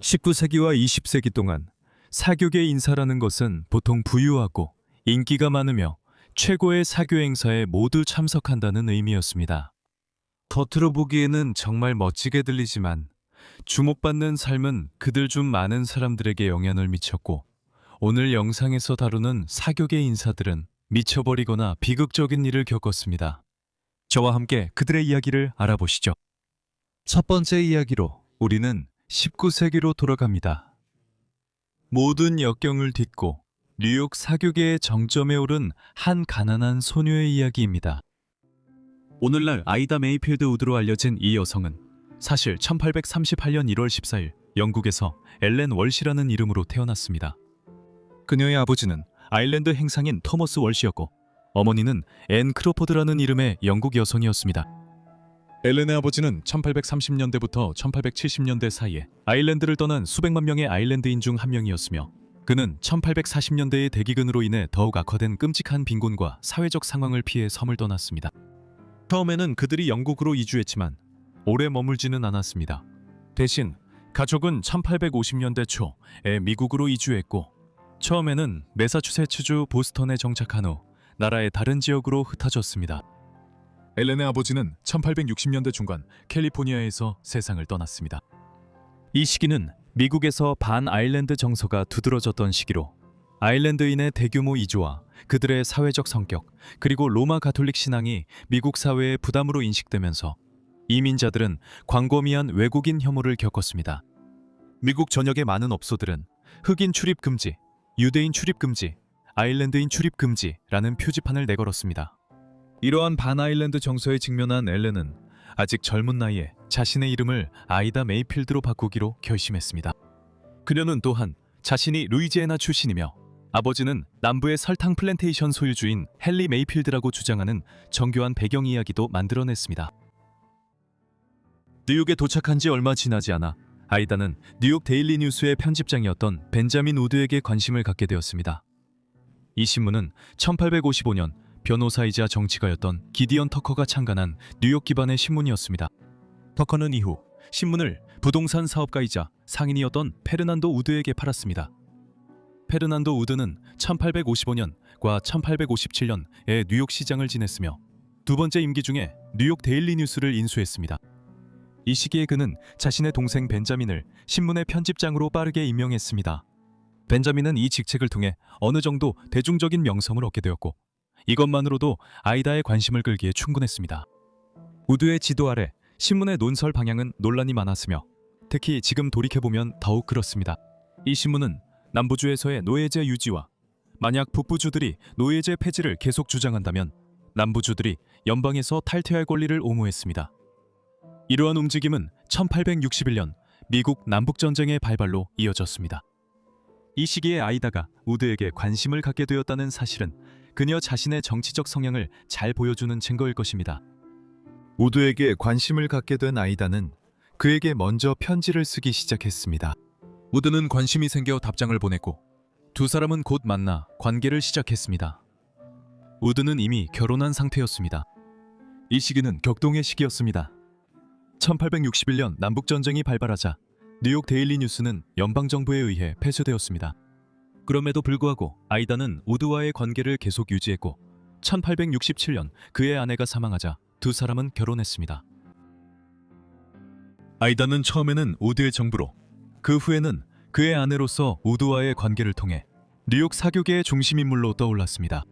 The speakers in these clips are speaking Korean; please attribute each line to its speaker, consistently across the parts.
Speaker 1: 19세기와 20세기 동안 사교계 인사라는 것은 보통 부유하고 인기가 많으며 최고의 사교 행사에 모두 참석한다는 의미였습니다. 겉으로 보기에는 정말 멋지게 들리지만 주목받는 삶은 그들 중 많은 사람들에게 영향을 미쳤고, 오늘 영상에서 다루는 사교계 인사들은 미쳐버리거나 비극적인 일을 겪었습니다. 저와 함께 그들의 이야기를 알아보시죠. 첫 번째 이야기로 우리는 19세기로 돌아갑니다. 모든 역경을 딛고 뉴욕 사교계의 정점에 오른 한 가난한 소녀의 이야기입니다. 오늘날 아이다 메이필드 우드로 알려진 이 여성은 사실 1838년 1월 14일 영국에서 엘렌 월시라는 이름으로 태어났습니다. 그녀의 아버지는 아일랜드 행상인 토머스 월시였고, 어머니는 앤 크로포드라는 이름의 영국 여성이었습니다. 엘렌의 아버지는 1830년대부터 1870년대 사이에 아일랜드를 떠난 수백만 명의 아일랜드인 중 한 명이었으며, 그는 1840년대의 대기근으로 인해 더욱 악화된 끔찍한 빈곤과 사회적 상황을 피해 섬을 떠났습니다. 처음에는 그들이 영국으로 이주했지만 오래 머물지는 않았습니다. 대신 가족은 1850년대 초에 미국으로 이주했고, 처음에는 매사추세츠주 보스턴에 정착한 후 나라의 다른 지역으로 흩어졌습니다. 엘렌의 아버지는 1860년대 중반 캘리포니아에서 세상을 떠났습니다. 이 시기는 미국에서 반 아일랜드 정서가 두드러졌던 시기로 아일랜드인의 대규모 이주와 그들의 사회적 성격, 그리고 로마 가톨릭 신앙이 미국 사회의 부담으로 인식되면서 이민자들은 광범위한 외국인 혐오를 겪었습니다. 미국 전역의 많은 업소들은 흑인 출입 금지, 유대인 출입 금지, 아일랜드인 출입 금지라는 표지판을 내걸었습니다. 이러한 반아일랜드 정서에 직면한 엘렌은 아직 젊은 나이에 자신의 이름을 아이다 메이필드로 바꾸기로 결심했습니다. 그녀는 또한 자신이 루이지애나 출신이며 아버지는 남부의 설탕 플랜테이션 소유주인 헨리 메이필드라고 주장하는 정교한 배경 이야기도 만들어냈습니다. 뉴욕에 도착한 지 얼마 지나지 않아 아이다는 뉴욕 데일리 뉴스의 편집장이었던 벤자민 우드에게 관심을 갖게 되었습니다. 이 신문은 1855년 변호사이자 정치가였던 기디언 터커가 창간한 뉴욕 기반의 신문이었습니다. 터커는 이후 신문을 부동산 사업가이자 상인이었던 페르난도 우드에게 팔았습니다. 페르난도 우드는 1855년과 1857년에 뉴욕 시장을 지냈으며 두 번째 임기 중에 뉴욕 데일리 뉴스를 인수했습니다. 이 시기에 그는 자신의 동생 벤자민을 신문의 편집장으로 빠르게 임명했습니다. 벤자민은 이 직책을 통해 어느 정도 대중적인 명성을 얻게 되었고, 이것만으로도 아이다의 관심을 끌기에 충분했습니다. 우드의 지도 아래 신문의 논설 방향은 논란이 많았으며, 특히 지금 돌이켜보면 더욱 그렇습니다. 이 신문은 남부주에서의 노예제 유지와 만약 북부주들이 노예제 폐지를 계속 주장한다면 남부주들이 연방에서 탈퇴할 권리를 옹호했습니다. 이러한 움직임은 1861년 미국 남북전쟁의 발발로 이어졌습니다. 이 시기에 아이다가 우드에게 관심을 갖게 되었다는 사실은 그녀 자신의 정치적 성향을 잘 보여주는 증거일 것입니다. 우드에게 관심을 갖게 된 아이다는 그에게 먼저 편지를 쓰기 시작했습니다. 우드는 관심이 생겨 답장을 보냈고, 두 사람은 곧 만나 관계를 시작했습니다. 우드는 이미 결혼한 상태였습니다. 이 시기는 격동의 시기였습니다. 1861년 남북전쟁이 발발하자 뉴욕 데일리 뉴스는 연방정부에 의해 폐쇄되었습니다. 그럼에도 불구하고 아이다는 우드와의 관계를 계속 유지했고, 1867년 그의 아내가 사망하자 두 사람은 결혼했습니다. 아이다는 처음에는 우드의 정부로, 그 후에는 그의 아내로서 우드와의 관계를 통해 뉴욕 사교계의 중심인물로 떠올랐습니다.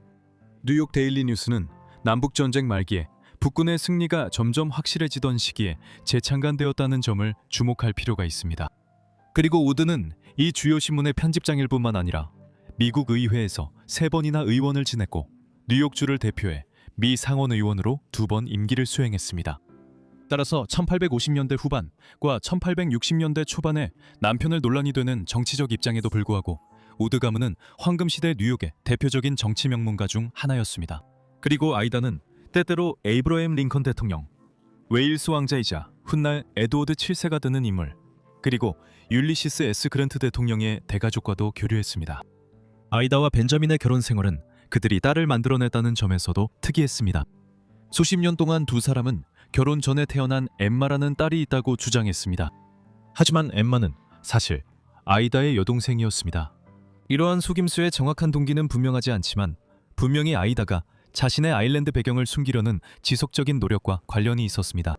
Speaker 1: 뉴욕 데일리 뉴스는 남북전쟁 말기에 북군의 승리가 점점 확실해지던 시기에 재창간되었다는 점을 주목할 필요가 있습니다. 그리고 우드는 이 주요 신문의 편집장일 뿐만 아니라 미국 의회에서 3번이나 의원을 지냈고, 뉴욕주를 대표해 미 상원 의원으로 2번 임기를 수행했습니다. 따라서 1850년대 후반과 1860년대 초반에 남편을 논란이 되는 정치적 입장에도 불구하고 우드 가문은 황금시대 뉴욕의 대표적인 정치 명문가 중 하나였습니다. 그리고 아이다는 때때로 에이브러햄 링컨 대통령, 웨일스 왕자이자 훗날 에드워드 7세가 되는 인물, 그리고 율리시스 S. 그랜트 대통령의 대가족과도 교류했습니다. 아이다와 벤자민의 결혼 생활은 그들이 딸을 만들어냈다는 점에서도 특이했습니다. 수십 년 동안 두 사람은 결혼 전에 태어난 엠마라는 딸이 있다고 주장했습니다. 하지만 엠마는 사실 아이다의 여동생이었습니다. 이러한 속임수의 정확한 동기는 분명하지 않지만 분명히 아이다가 자신의 아일랜드 배경을 숨기려는 지속적인 노력과 관련이 있었습니다.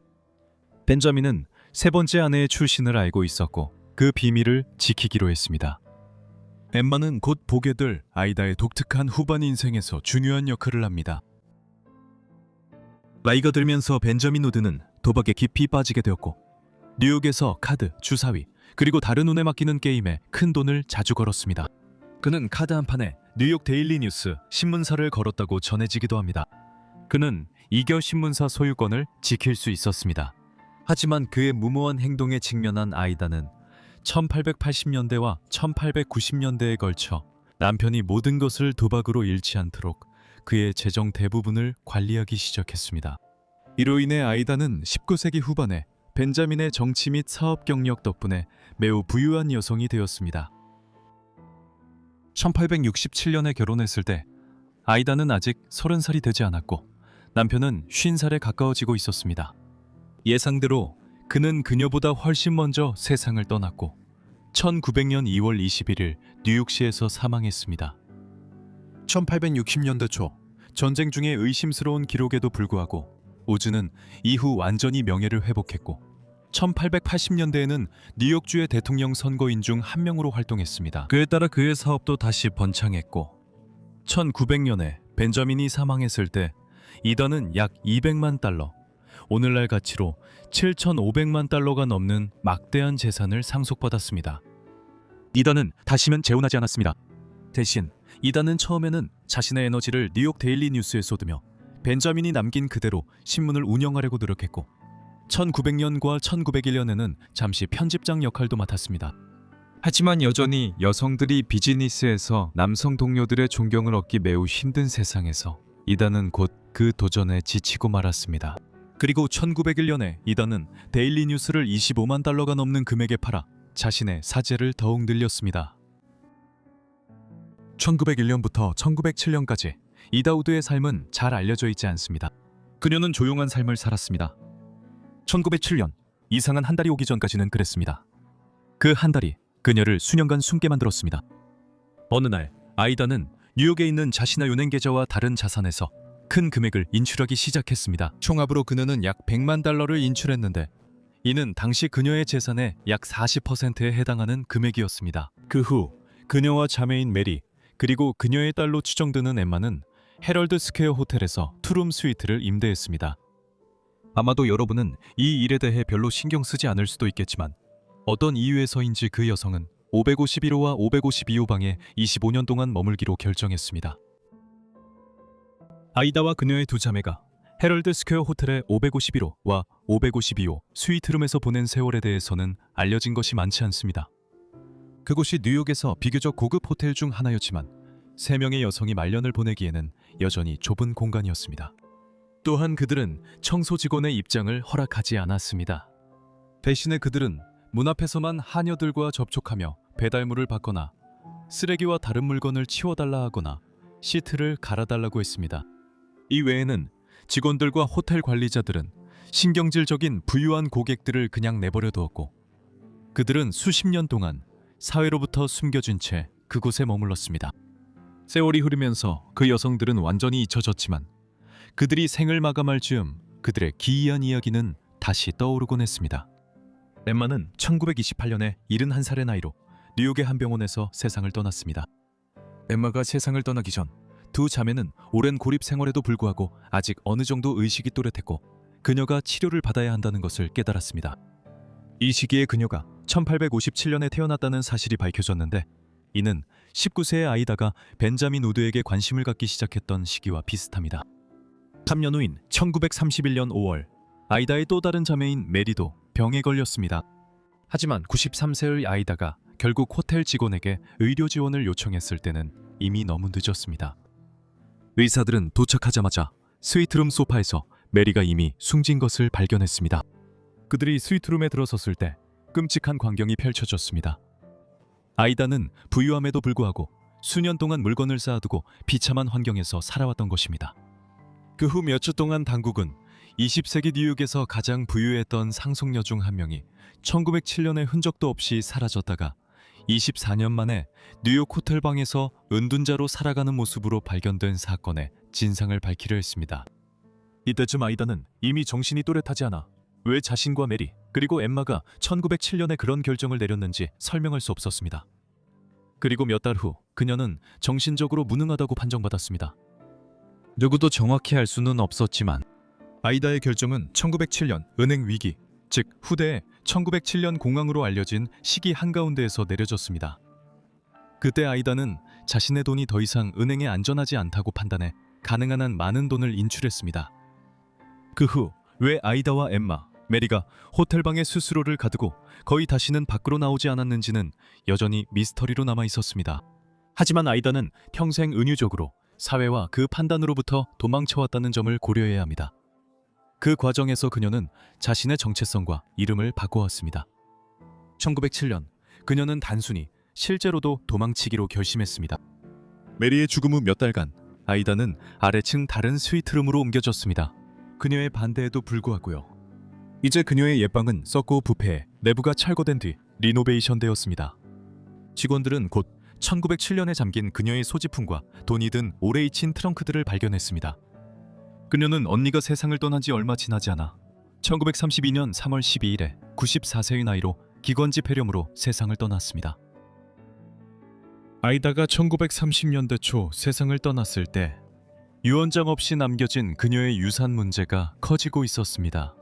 Speaker 1: 벤자민은 세 번째 아내의 출신을 알고 있었고 그 비밀을 지키기로 했습니다. 엠마는 곧 보게 될 아이다의 독특한 후반 인생에서 중요한 역할을 합니다. 나이가 들면서 벤자민 우드는 도박에 깊이 빠지게 되었고 뉴욕에서 카드, 주사위, 그리고 다른 운에 맡기는 게임에 큰 돈을 자주 걸었습니다. 그는 카드 한 판에 뉴욕 데일리 뉴스 신문사를 걸었다고 전해지기도 합니다. 그는 이겨 신문사 소유권을 지킬 수 있었습니다. 하지만 그의 무모한 행동에 직면한 아이다는 1880년대와 1890년대에 걸쳐 남편이 모든 것을 도박으로 잃지 않도록 그의 재정 대부분을 관리하기 시작했습니다. 이로 인해 아이다는 19세기 후반에 벤자민의 정치 및 사업 경력 덕분에 매우 부유한 여성이 되었습니다. 1867년에 결혼했을 때 아이다는 아직 30살이 되지 않았고 남편은 50살에 가까워지고 있었습니다. 예상대로 그는 그녀보다 훨씬 먼저 세상을 떠났고 1900년 2월 21일 뉴욕시에서 사망했습니다. 1860년대 초 전쟁 중에 의심스러운 기록에도 불구하고 우즈는 이후 완전히 명예를 회복했고 1880년대에는 뉴욕주의 대통령 선거인 중 한 명으로 활동했습니다. 그에 따라 그의 사업도 다시 번창했고 1900년에 벤자민이 사망했을 때 이다는 약 200만 달러, 오늘날 가치로 7,500만 달러가 넘는 막대한 재산을 상속받았습니다. 이다는 다시는 재혼하지 않았습니다. 대신 이다는 처음에는 자신의 에너지를 뉴욕 데일리 뉴스에 쏟으며 벤자민이 남긴 그대로 신문을 운영하려고 노력했고 1900년과 1901년에는 잠시 편집장 역할도 맡았습니다. 하지만 여전히 여성들이 비즈니스에서 남성 동료들의 존경을 얻기 매우 힘든 세상에서 이다는 곧 그 도전에 지치고 말았습니다. 그리고 1901년에 이다는 데일리 뉴스를 25만 달러가 넘는 금액에 팔아 자신의 사재를 더욱 늘렸습니다. 1901년부터 1907년까지 이다 우드의 삶은 잘 알려져 있지 않습니다. 그녀는 조용한 삶을 살았습니다. 1907년 이상한 한 달이 오기 전까지는 그랬습니다. 그 한 달이 그녀를 수년간 숨게 만들었습니다. 어느 날 아이다는 뉴욕에 있는 자신의 은행 계좌와 다른 자산에서 큰 금액을 인출하기 시작했습니다. 총합으로 그녀는 약 100만 달러를 인출했는데 이는 당시 그녀의 재산의 약 40%에 해당하는 금액이었습니다. 그 후 그녀와 자매인 메리 그리고 그녀의 딸로 추정되는 엠마는 헤럴드 스퀘어 호텔에서 투룸 스위트를 임대했습니다. 아마도 여러분은 이 일에 대해 별로 신경 쓰지 않을 수도 있겠지만 어떤 이유에서인지 그 여성은 551호와 552호 방에 25년 동안 머물기로 결정했습니다. 아이다와 그녀의 두 자매가 헤럴드 스퀘어 호텔의 551호와 552호 스위트룸에서 보낸 세월에 대해서는 알려진 것이 많지 않습니다. 그곳이 뉴욕에서 비교적 고급 호텔 중 하나였지만 3명의 여성이 말년을 보내기에는 여전히 좁은 공간이었습니다. 또한 그들은 청소 직원의 입장을 허락하지 않았습니다. 대신에 그들은 문 앞에서만 하녀들과 접촉하며 배달물을 받거나 쓰레기와 다른 물건을 치워달라 하거나 시트를 갈아달라고 했습니다. 이 외에는 직원들과 호텔 관리자들은 신경질적인 부유한 고객들을 그냥 내버려 두었고 그들은 수십 년 동안 사회로부터 숨겨진 채 그곳에 머물렀습니다. 세월이 흐르면서 그 여성들은 완전히 잊혀졌지만 그들이 생을 마감할 즈음 그들의 기이한 이야기는 다시 떠오르곤 했습니다. 엠마는 1928년에 71살의 나이로 뉴욕의 한 병원에서 세상을 떠났습니다. 엠마가 세상을 떠나기 전 두 자매는 오랜 고립 생활에도 불구하고 아직 어느 정도 의식이 또렷했고 그녀가 치료를 받아야 한다는 것을 깨달았습니다. 이 시기에 그녀가 1857년에 태어났다는 사실이 밝혀졌는데 이는 19세의 아이다가 벤자민 우드에게 관심을 갖기 시작했던 시기와 비슷합니다. 3년 후인 1931년 5월 아이다의 또 다른 자매인 메리도 병에 걸렸습니다. 하지만 93세의 아이다가 결국 호텔 직원에게 의료 지원을 요청했을 때는 이미 너무 늦었습니다. 의사들은 도착하자마자 스위트룸 소파에서 메리가 이미 숨진 것을 발견했습니다. 그들이 스위트룸에 들어섰을 때 끔찍한 광경이 펼쳐졌습니다. 아이다는 부유함에도 불구하고 수년 동안 물건을 쌓아두고 비참한 환경에서 살아왔던 것입니다. 그 후 몇 주 동안 당국은 20세기 뉴욕에서 가장 부유했던 상속녀 중 한 명이 1907년에 흔적도 없이 사라졌다가 24년 만에 뉴욕 호텔방에서 은둔자로 살아가는 모습으로 발견된 사건의 진상을 밝히려 했습니다. 이때쯤 아이다는 이미 정신이 또렷하지 않아 왜 자신과 메리 그리고 엠마가 1907년에 그런 결정을 내렸는지 설명할 수 없었습니다. 그리고 몇 달 후 그녀는 정신적으로 무능하다고 판정받았습니다. 누구도 정확히 알 수는 없었지만 아이다의 결정은 1907년 은행 위기, 즉 후대에 1907년 공황으로 알려진 시기 한가운데에서 내려졌습니다. 그때 아이다는 자신의 돈이 더 이상 은행에 안전하지 않다고 판단해 가능한 한 많은 돈을 인출했습니다. 그 후 왜 아이다와 엠마, 메리가 호텔방에 스스로를 가두고 거의 다시는 밖으로 나오지 않았는지는 여전히 미스터리로 남아 있었습니다. 하지만 아이다는 평생 은유적으로 사회와 그 판단으로부터 도망쳐왔다는 점을 고려해야 합니다. 그 과정에서 그녀는 자신의 정체성과 이름을 바꿔왔습니다. 1907년 그녀는 단순히 실제로도 도망치기로 결심했습니다. 메리의 죽음 후 몇 달간 아이다는 아래층 다른 스위트룸으로 옮겨졌습니다. 그녀의 반대에도 불구하고요. 이제 그녀의 옛방은 썩고 부패해 내부가 철거된 뒤 리노베이션 되었습니다. 직원들은 곧 1907년에 잠긴 그녀의 소지품과 돈이 든 오래 잊힌 트렁크들을 발견했습니다. 그녀는 언니가 세상을 떠난 지 얼마 지나지 않아 1932년 3월 12일에 94세의 나이로 기관지 폐렴으로 세상을 떠났습니다. 아이다가 1930년대 초 세상을 떠났을 때 유언장 없이 남겨진 그녀의 유산 문제가 커지고 있었습니다.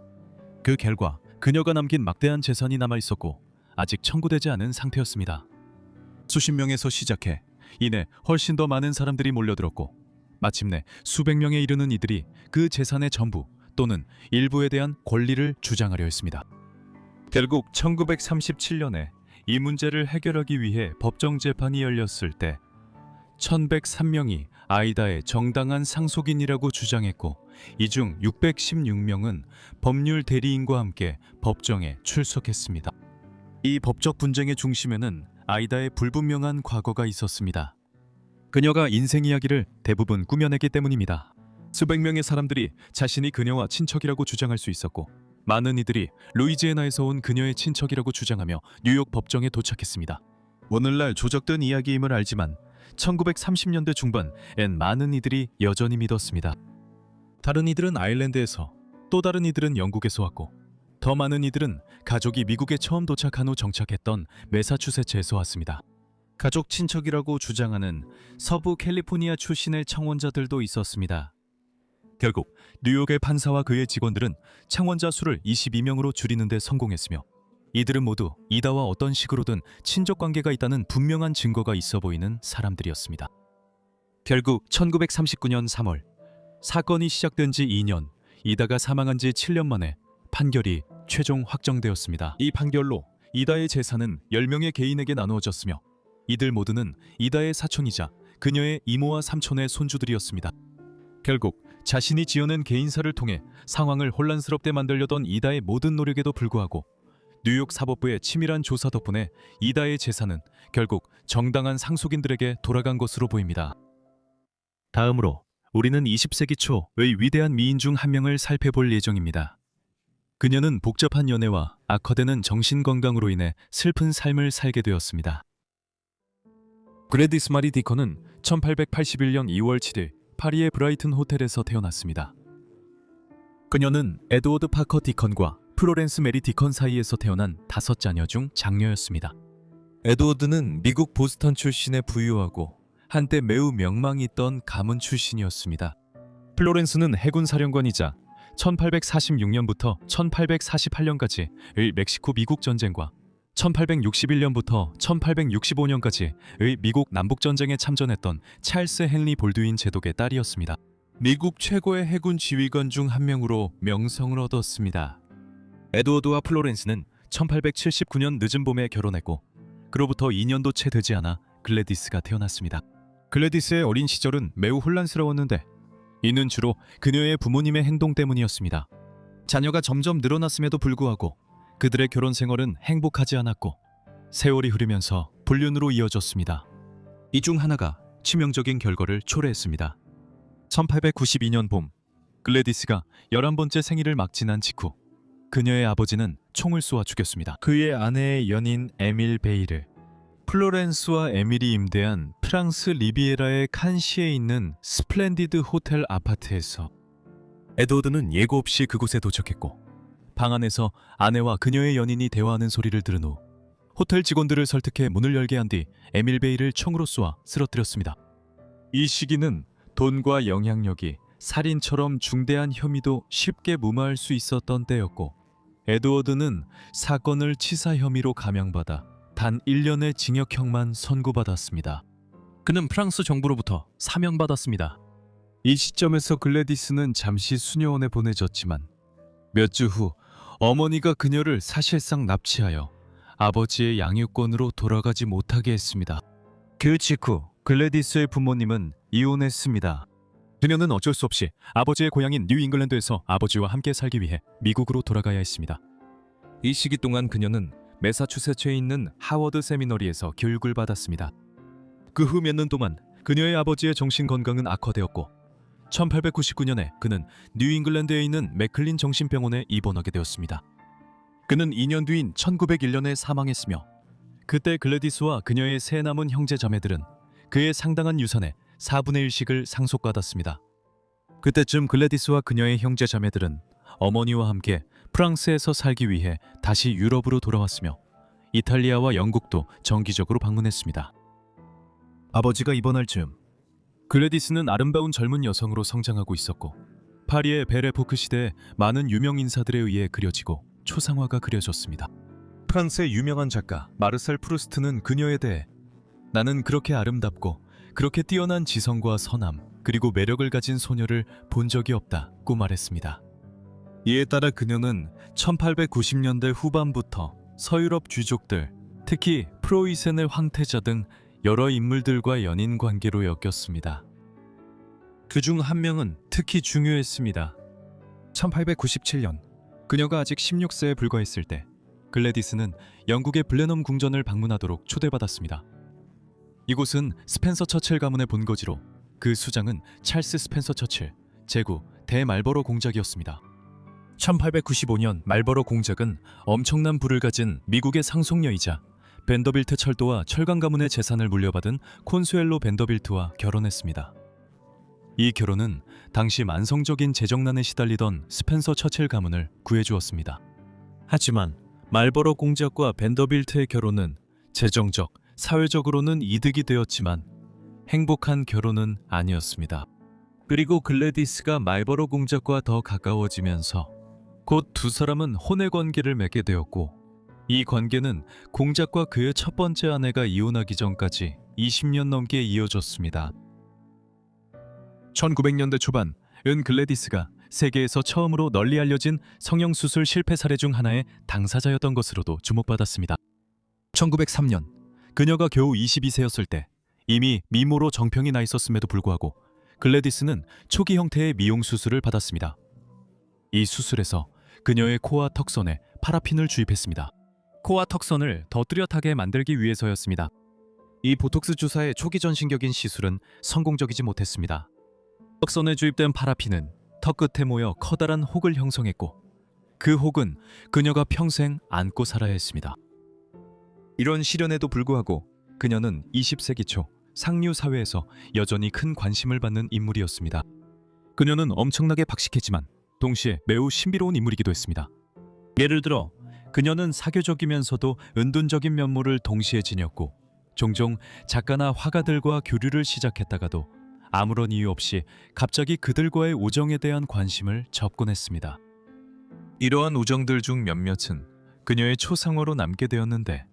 Speaker 1: 그 결과 그녀가 남긴 막대한 재산이 남아 있었고 아직 청구되지 않은 상태였습니다. 수십 명에서 시작해 이내 훨씬 더 많은 사람들이 몰려들었고 마침내 수백 명에 이르는 이들이 그 재산의 전부 또는 일부에 대한 권리를 주장하려 했습니다. 결국 1937년에 이 문제를 해결하기 위해 법정 재판이 열렸을 때 1103명이 아이다의 정당한 상속인이라고 주장했고 이 중 616명은 법률 대리인과 함께 법정에 출석했습니다. 이 법적 분쟁의 중심에는 아이다의 불분명한 과거가 있었습니다. 그녀가 인생 이야기를 대부분 꾸며내기 때문입니다. 수백 명의 사람들이 자신이 그녀와 친척이라고 주장할 수 있었고 많은 이들이 루이지애나에서 온 그녀의 친척이라고 주장하며 뉴욕 법정에 도착했습니다. 오늘날 조작된 이야기임을 알지만 1930년대 중반엔 많은 이들이 여전히 믿었습니다. 다른 이들은 아일랜드에서, 또 다른 이들은 영국에서 왔고 더 많은 이들은 가족이 미국에 처음 도착한 후 정착했던 매사추세츠에서 왔습니다. 가족 친척이라고 주장하는 서부 캘리포니아 출신의 청원자들도 있었습니다. 결국 뉴욕의 판사와 그의 직원들은 청원자 수를 22명으로 줄이는 데 성공했으며 이들은 모두 이다와 어떤 식으로든 친족 관계가 있다는 분명한 증거가 있어 보이는 사람들이었습니다. 결국 1939년 3월 사건이 시작된 지 2년, 이다가 사망한 지 7년 만에 판결이 최종 확정되었습니다. 이 판결로 이다의 재산은 10명의 개인에게 나누어졌으며 이들 모두는 이다의 사촌이자 그녀의 이모와 삼촌의 손주들이었습니다. 결국 자신이 지어낸 개인사를 통해 상황을 혼란스럽게 만들려던 이다의 모든 노력에도 불구하고 뉴욕 사법부의 치밀한 조사 덕분에 이다의 재산은 결국 정당한 상속인들에게 돌아간 것으로 보입니다. 다음으로 우리는 20세기 초의 위대한 미인 중 한 명을 살펴볼 예정입니다. 그녀는 복잡한 연애와 악화되는 정신건강으로 인해 슬픈 삶을 살게 되었습니다. 그래디스 마리 디컨은 1881년 2월 7일 파리의 브라이튼 호텔에서 태어났습니다. 그녀는 에드워드 파커 디컨과 플로렌스 메리 디컨 사이에서 태어난 5자녀 중 장녀였습니다. 에드워드는 미국 보스턴 출신의 부유하고 한때 매우 명망이 있던 가문 출신이었습니다. 플로렌스는 해군 사령관이자 1846년부터 1848년까지의 멕시코 미국 전쟁과 1861년부터 1865년까지의 미국 남북전쟁에 참전했던 찰스 헨리 볼드윈 제독의 딸이었습니다. 미국 최고의 해군 지휘관 중 한 명으로 명성을 얻었습니다. 에드워드와 플로렌스는 1879년 늦은 봄에 결혼했고 그로부터 2년도 채 되지 않아 글래디스가 태어났습니다. 글래디스의 어린 시절은 매우 혼란스러웠는데 이는 주로 그녀의 부모님의 행동 때문이었습니다. 자녀가 점점 늘어났음에도 불구하고 그들의 결혼 생활은 행복하지 않았고 세월이 흐르면서 불륜으로 이어졌습니다. 이 중 하나가 치명적인 결과를 초래했습니다. 1892년 봄 글래디스가 11번째 생일을 막 지난 직후 그녀의 아버지는 총을 쏘아 죽였습니다. 그의 아내의 연인 에밀 베이를 플로렌스와 에밀이 임대한 프랑스 리비에라의 칸시에 있는 스플렌디드 호텔 아파트에서 에드워드는 예고 없이 그곳에 도착했고 방 안에서 아내와 그녀의 연인이 대화하는 소리를 들은 후 호텔 직원들을 설득해 문을 열게 한 뒤 에밀 베이를 총으로 쏘아 쓰러뜨렸습니다. 이 시기는 돈과 영향력이 살인처럼 중대한 혐의도 쉽게 무마할 수 있었던 때였고 에드워드는 사건을 치사 혐의로 감형받아 단 1년의 징역형만 선고받았습니다. 그는 프랑스 정부로부터 사면받았습니다. 이 시점에서 글래디스는 잠시 수녀원에 보내졌지만 몇 주 후 어머니가 그녀를 사실상 납치하여 아버지의 양육권으로 돌아가지 못하게 했습니다. 그 직후 글래디스의 부모님은 이혼했습니다. 그녀는 어쩔 수 없이 아버지의 고향인 뉴 잉글랜드에서 아버지와 함께 살기 위해 미국으로 돌아가야 했습니다. 이 시기 동안 그녀는 매사추세츠에 있는 하워드 세미너리에서 교육을 받았습니다. 그 후 몇 년 동안 그녀의 아버지의 정신 건강은 악화되었고 1899년에 그는 뉴 잉글랜드에 있는 맥클린 정신병원에 입원하게 되었습니다. 그는 2년 뒤인 1901년에 사망했으며 그때 글래디스와 그녀의 세 남은 형제 자매들은 그의 상당한 유산의 4분의 1씩을 상속받았습니다. 그때쯤 글래디스와 그녀의 형제 자매들은 어머니와 함께 프랑스에서 살기 위해 다시 유럽으로 돌아왔으며 이탈리아와 영국도 정기적으로 방문했습니다. 아버지가 입원할 즈음 글래디스는 아름다운 젊은 여성으로 성장하고 있었고 파리의 베레포크 시대에 많은 유명 인사들에 의해 그려지고 초상화가 그려졌습니다. 프랑스의 유명한 작가 마르셀 프루스트는 그녀에 대해 나는 그렇게 아름답고 그렇게 뛰어난 지성과 선함 그리고 매력을 가진 소녀를 본 적이 없다고 말했습니다. 이에 따라 그녀는 1890년대 후반부터 서유럽 귀족들, 특히 프로이센의 황태자 등 여러 인물들과 연인 관계로 엮였습니다. 그중 한 명은 특히 중요했습니다. 1897년 그녀가 아직 16세에 불과했을 때 글래디스는 영국의 블레넘 궁전을 방문하도록 초대받았습니다. 이곳은 스펜서 처칠 가문의 본거지로 그 수장은 찰스 스펜서 처칠, 제구 대말버로 공작이었습니다. 1895년 말버로 공작은 엄청난 부를 가진 미국의 상속녀이자 벤더빌트 철도와 철강 가문의 재산을 물려받은 콘수엘로 벤더빌트와 결혼했습니다. 이 결혼은 당시 만성적인 재정난에 시달리던 스펜서 처칠 가문을 구해주었습니다. 하지만 말버로 공작과 벤더빌트의 결혼은 재정적, 사회적으로는 이득이 되었지만 행복한 결혼은 아니었습니다. 그리고 글래디스가 말버로 공작과 더 가까워지면서 곧 두 사람은 혼의 관계를 맺게 되었고 이 관계는 공작과 그의 첫 번째 아내가 이혼하기 전까지 20년 넘게 이어졌습니다. 1900년대 초반 은 글래디스가 세계에서 처음으로 널리 알려진 성형수술 실패 사례 중 하나의 당사자였던 것으로도 주목받았습니다. 1903년 그녀가 겨우 22세였을 때 이미 미모로 정평이 나 있었음에도 불구하고 글래디스는 초기 형태의 미용 수술을 받았습니다. 이 수술에서 그녀의 코와 턱선에 파라핀을 주입했습니다. 코와 턱선을 더 뚜렷하게 만들기 위해서였습니다. 이 보톡스 주사의 초기 전신격인 시술은 성공적이지 못했습니다. 턱선에 주입된 파라핀은 턱 끝에 모여 커다란 혹을 형성했고 그 혹은 그녀가 평생 안고 살아야 했습니다. 이런 시련에도 불구하고 그녀는 20세기 초 상류 사회에서 여전히 큰 관심을 받는 인물이었습니다. 그녀는 엄청나게 박식했지만 동시에 매우 신비로운 인물이기도 했습니다. 예를 들어 그녀는 사교적이면서도 은둔적인 면모를 동시에 지녔고 종종 작가나 화가들과 교류를 시작했다가도 아무런 이유 없이 갑자기 그들과의 우정에 대한 관심을 접곤했습니다. 이러한 우정들 중 몇몇은 그녀의 초상화로 남게 되었는데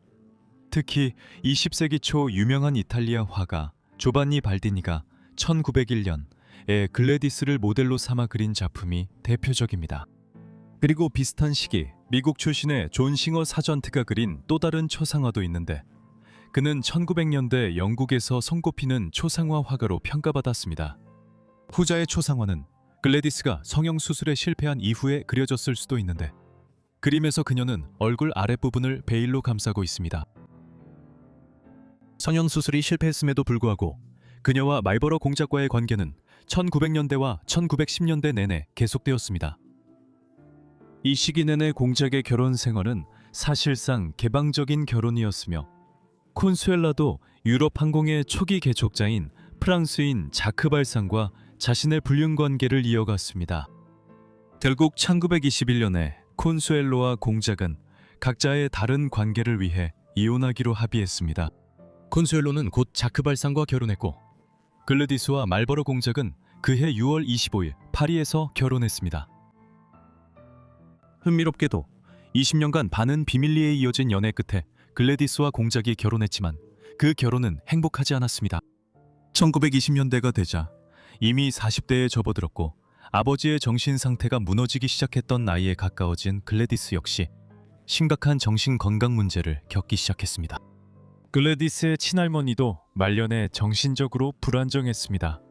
Speaker 1: 특히 20세기 초 유명한 이탈리아 화가 조반니 발디니가 1901년에 글래디스를 모델로 삼아 그린 작품이 대표적입니다. 그리고 비슷한 시기 미국 출신의 존 싱어 사전트가 그린 또 다른 초상화도 있는데 그는 1900년대 영국에서 손꼽히는 초상화 화가로 평가받았습니다. 후자의 초상화는 글래디스가 성형수술에 실패한 이후에 그려졌을 수도 있는데 그림에서 그녀는 얼굴 아랫부분을 베일로 감싸고 있습니다. 성형수술이 실패했음에도 불구하고 그녀와 말버러 공작과의 관계는 1900년대와 1910년대 내내 계속되었습니다. 이 시기 내내 공작의 결혼 생활은 사실상 개방적인 결혼이었으며 콘수엘라도 유럽 항공의 초기 개척자인 프랑스인 자크 발상과 자신의 불륜 관계를 이어갔습니다. 결국 1921년에 콘수엘로와 공작은 각자의 다른 관계를 위해 이혼하기로 합의했습니다. 콘수엘로는 곧 자크 발상과 결혼했고 글래디스와 말버러 공작은 그해 6월 25일 파리에서 결혼했습니다. 흥미롭게도 20년간 반은 비밀리에 이어진 연애 끝에 글래디스와 공작이 결혼했지만 그 결혼은 행복하지 않았습니다. 1920년대가 되자 이미 40대에 접어들었고 아버지의 정신 상태가 무너지기 시작했던 나이에 가까워진 글래디스 역시 심각한 정신 건강 문제를 겪기 시작했습니다. 글래디스의 친할머니도 말년에 정신적으로 불안정했습니다.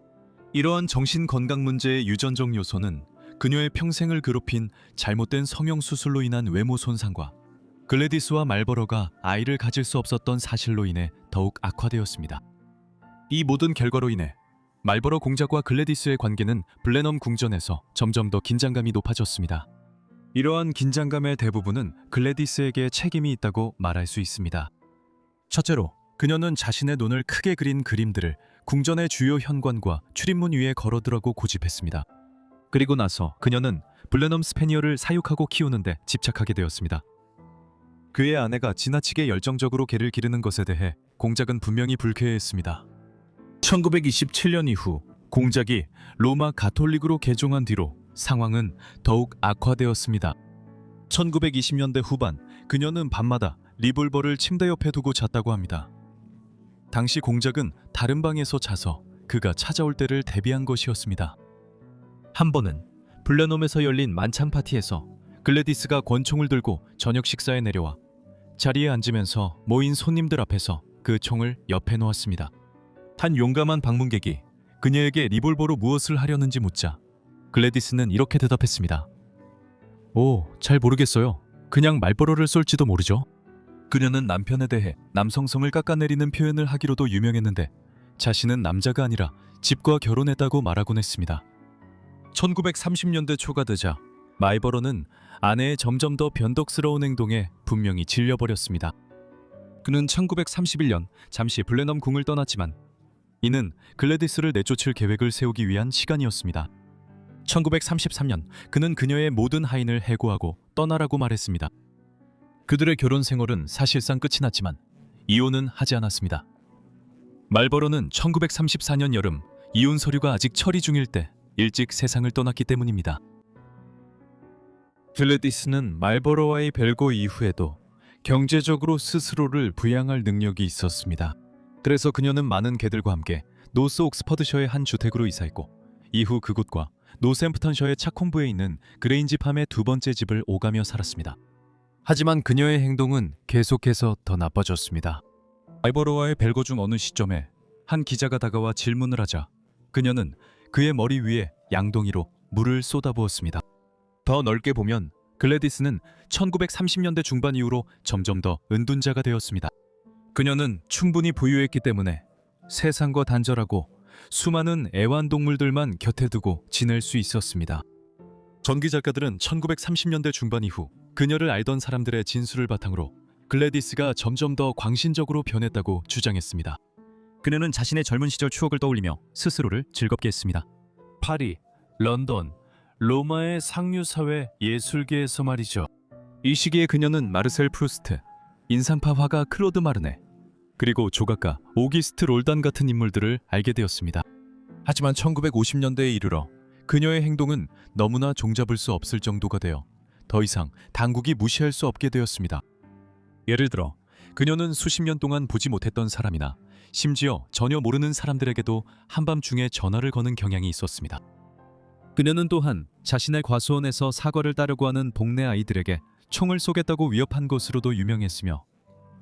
Speaker 1: 이러한 정신 건강 문제의 유전적 요소는 그녀의 평생을 괴롭힌 잘못된 성형수술로 인한 외모 손상과 글래디스와 말버러가 아이를 가질 수 없었던 사실로 인해 더욱 악화되었습니다. 이 모든 결과로 인해 말버러 공작과 글래디스의 관계는 블레넘 궁전에서 점점 더 긴장감이 높아졌습니다. 이러한 긴장감의 대부분은 글래디스에게 책임이 있다고 말할 수 있습니다. 첫째로, 그녀는 자신의 눈을 크게 그린 그림들을 궁전의 주요 현관과 출입문 위에 걸어두라고 고집했습니다. 그리고 나서 그녀는 블레넘 스패니어를 사육하고 키우는데 집착하게 되었습니다. 그의 아내가 지나치게 열정적으로 개를 기르는 것에 대해 공작은 분명히 불쾌해했습니다. 1927년 이후 공작이 로마 가톨릭으로 개종한 뒤로 상황은 더욱 악화되었습니다. 1920년대 후반 그녀는 밤마다 리볼버를 침대 옆에 두고 잤다고 합니다. 당시 공작은 다른 방에서 자서 그가 찾아올 때를 대비한 것이었습니다. 한 번은 블레넘에서 열린 만찬 파티에서 글래디스가 권총을 들고 저녁 식사에 내려와 자리에 앉으면서 모인 손님들 앞에서 그 총을 옆에 놓았습니다. 한 용감한 방문객이 그녀에게 리볼버로 무엇을 하려는지 묻자 글래디스는 이렇게 대답했습니다. 오, 잘 모르겠어요. 그냥 말버러를 쏠지도 모르죠. 그녀는 남편에 대해 남성성을 깎아내리는 표현을 하기로도 유명했는데 자신은 남자가 아니라 집과 결혼했다고 말하곤 했습니다. 1930년대 초가 되자 말버러는 아내의 점점 더 변덕스러운 행동에 분명히 질려버렸습니다. 그는 1931년 잠시 블레넘 궁을 떠났지만 이는 글래디스를 내쫓을 계획을 세우기 위한 시간이었습니다. 1933년 그는 그녀의 모든 하인을 해고하고 떠나라고 말했습니다. 그들의 결혼 생활은 사실상 끝이 났지만 이혼은 하지 않았습니다. 말버러는 1934년 여름 이혼 서류가 아직 처리 중일 때 일찍 세상을 떠났기 때문입니다. 글래디스는 말버러와의 별거 이후에도 경제적으로 스스로를 부양할 능력이 있었습니다. 그래서 그녀는 많은 개들과 함께 노스 옥스퍼드셔의 한 주택으로 이사했고 이후 그곳과 노샘프턴셔의 차콤부에 있는 그레인지팜의 두 번째 집을 오가며 살았습니다. 하지만 그녀의 행동은 계속해서 더 나빠졌습니다. 말버러와의 별거 중 어느 시점에 한 기자가 다가와 질문을 하자 그녀는 그의 머리 위에 양동이로 물을 쏟아부었습니다. 더 넓게 보면 글래디스는 1930년대 중반 이후로 점점 더 은둔자가 되었습니다. 그녀는 충분히 부유했기 때문에 세상과 단절하고 수많은 애완동물들만 곁에 두고 지낼 수 있었습니다. 전기 작가들은 1930년대 중반 이후 그녀를 알던 사람들의 진술을 바탕으로 글래디스가 점점 더 광신적으로 변했다고 주장했습니다. 그녀는 자신의 젊은 시절 추억을 떠올리며 스스로를 즐겁게 했습니다. 파리, 런던, 로마의 상류사회 예술계에서 말이죠. 이 시기에 그녀는 마르셀 프루스트, 인상파 화가 클로드 마르네, 그리고 조각가 오기스트 롤단 같은 인물들을 알게 되었습니다. 하지만 1950년대에 이르러 그녀의 행동은 너무나 종잡을 수 없을 정도가 되어 더 이상 당국이 무시할 수 없게 되었습니다. 예를 들어 그녀는 수십 년 동안 보지 못했던 사람이나 심지어 전혀 모르는 사람들에게도 한밤중에 전화를 거는 경향이 있었습니다. 그녀는 또한 자신의 과수원에서 사과를 따려고 하는 동네 아이들에게 총을 쏘겠다고 위협한 것으로도 유명했으며